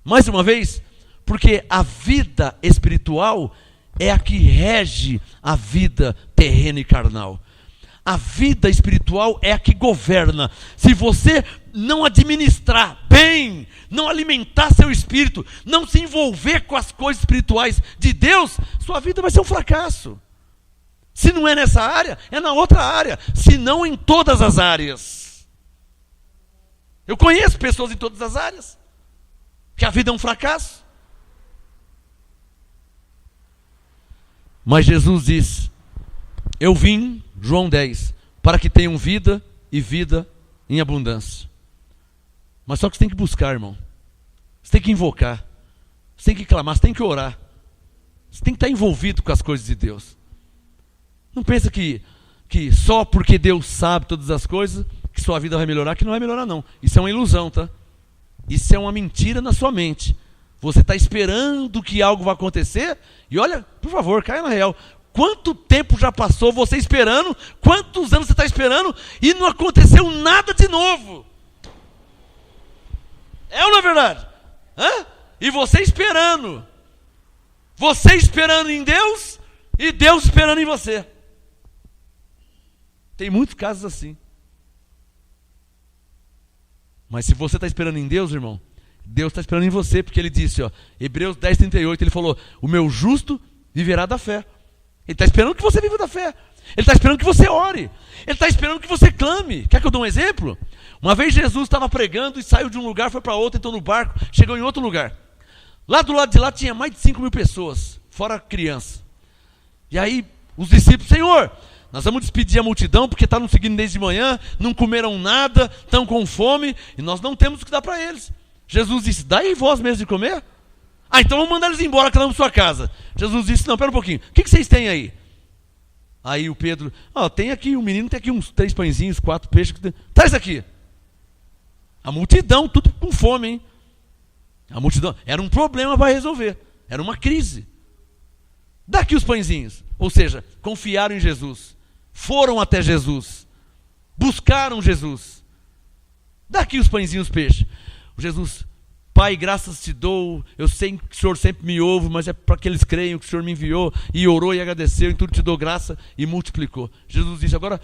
Mais uma vez, porque a vida espiritual é a que rege a vida terrena e carnal. A vida espiritual é a que governa. Se você não administrar bem, não alimentar seu espírito, não se envolver com as coisas espirituais de Deus, sua vida vai ser um fracasso. Se não é nessa área, é na outra área. Se não em todas as áreas. Eu conheço pessoas em todas as áreas que a vida é um fracasso. Mas Jesus diz: eu vim, João 10, para que tenham vida e vida em abundância. Mas só que você tem que buscar, irmão. Você tem que invocar. Você tem que clamar, você tem que orar. Você tem que estar envolvido com as coisas de Deus. Não pensa que só porque Deus sabe todas as coisas, que sua vida vai melhorar, que não vai melhorar não. Isso é uma ilusão, tá? Isso é uma mentira na sua mente. Você está esperando que algo vai acontecer, e olha, por favor, caia na real. Quanto tempo já passou você esperando? Quantos anos você está esperando? E não aconteceu nada de novo. É ou não é verdade? E você esperando. Você esperando em Deus e Deus esperando em você. Tem muitos casos assim. Mas se você está esperando em Deus, irmão, Deus está esperando em você, porque Ele disse, ó, Hebreus 10:38, Ele falou: o meu justo viverá da fé. Ele está esperando que você viva da fé. Ele está esperando que você ore. Ele está esperando que você clame. Quer que eu dê um exemplo? Uma vez Jesus estava pregando e saiu de um lugar, foi para outro, entrou no barco, chegou em outro lugar. Lá do lado de lá tinha mais de 5.000 pessoas, fora criança. E aí os discípulos: Senhor, nós vamos despedir a multidão, porque está nos seguindo desde de manhã, não comeram nada, estão com fome, e nós não temos o que dar para eles. Jesus disse: dai vós mesmo de comer? Então vamos mandar eles embora, cada um para sua casa. Jesus disse: não, pera um pouquinho, o que vocês têm aí? Aí o Pedro: tem aqui, o menino tem aqui uns 3 pãezinhos, 4 peixes. Traz aqui. A multidão, tudo com fome, hein? A multidão, era um problema para resolver, era uma crise. Dá aqui os pãezinhos. Ou seja, confiaram em Jesus, foram até Jesus, buscaram Jesus. Dá aqui os pãezinhos, os peixes. Jesus: Pai, graças te dou, eu sei que o Senhor sempre me ouve, mas é para que eles creiam que o Senhor me enviou, e orou e agradeceu, em tudo te dou graça, e multiplicou. Jesus disse: agora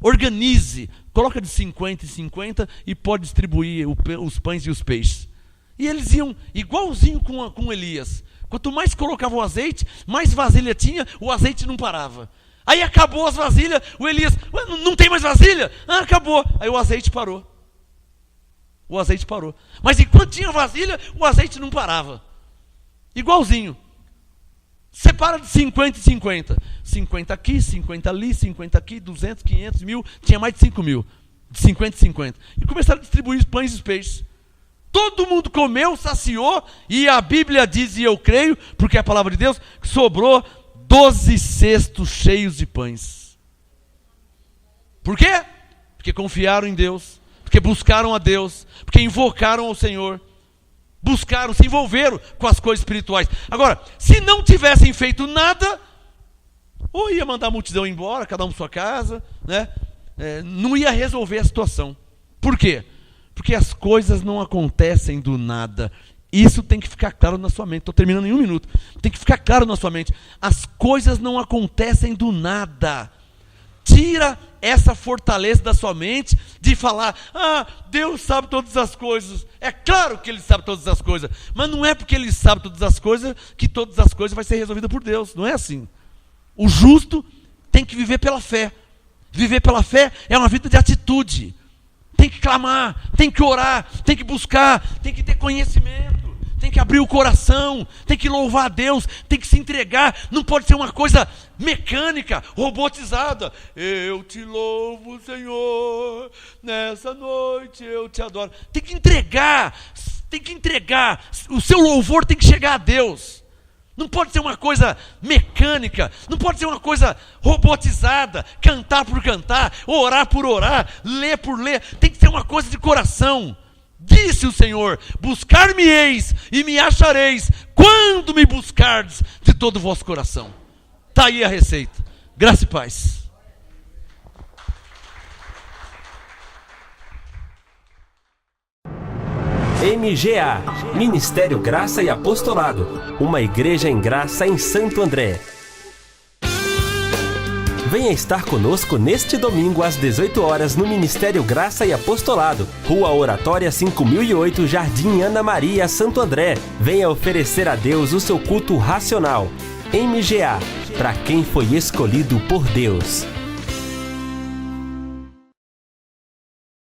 organize, coloca de 50 em 50 e pode distribuir os pães e os peixes. E eles iam igualzinho com Elias. Quanto mais colocava o azeite, mais vasilha tinha, o azeite não parava. Aí acabou as vasilhas, o Elias: não tem mais vasilha? Acabou. Aí o azeite parou. O azeite parou. Mas enquanto tinha vasilha, o azeite não parava. Igualzinho. Separa de 50 em 50. 50 aqui, 50 ali, 50 aqui, 200, 500, 1000, tinha mais de 5.000, de 50 em 50. E começaram a distribuir pães e peixes. Todo mundo comeu, saciou, e a Bíblia diz, e eu creio, porque é a palavra de Deus, que sobrou 12 cestos cheios de pães. Por quê? Porque confiaram em Deus, porque buscaram a Deus, porque invocaram ao Senhor, buscaram, se envolveram com as coisas espirituais. Agora, se não tivessem feito nada, ou ia mandar a multidão embora, cada um para sua casa, né? Não ia resolver a situação. Por quê? Porque as coisas não acontecem do nada. Isso tem que ficar claro na sua mente. Estou terminando em 1 minuto. Tem que ficar claro na sua mente. As coisas não acontecem do nada. Tira essa fortaleza da sua mente de falar, Deus sabe todas as coisas. É claro que Ele sabe todas as coisas. Mas não é porque Ele sabe todas as coisas que todas as coisas vão ser resolvidas por Deus. Não é assim. O justo tem que viver pela fé. Viver pela fé é uma vida de atitude. Tem que clamar, tem que orar, tem que buscar, tem que ter conhecimento, tem que abrir o coração, tem que louvar a Deus, tem que se entregar. Não pode ser uma coisa mecânica, robotizada. Eu te louvo, Senhor, nessa noite eu te adoro. Tem que entregar, o seu louvor tem que chegar a Deus. Não pode ser uma coisa mecânica, não pode ser uma coisa robotizada, cantar por cantar, orar por orar, ler por ler. Tem que ser uma coisa de coração. Disse o Senhor, buscar-me-eis e me achareis, quando me buscardes de todo o vosso coração. Está aí a receita. Graça e paz. MGA, Ministério Graça e Apostolado, uma igreja em graça em Santo André. Venha estar conosco neste domingo às 18 horas no Ministério Graça e Apostolado, Rua Oratória 5008, Jardim Ana Maria, Santo André. Venha oferecer a Deus o seu culto racional. MGA, para quem foi escolhido por Deus.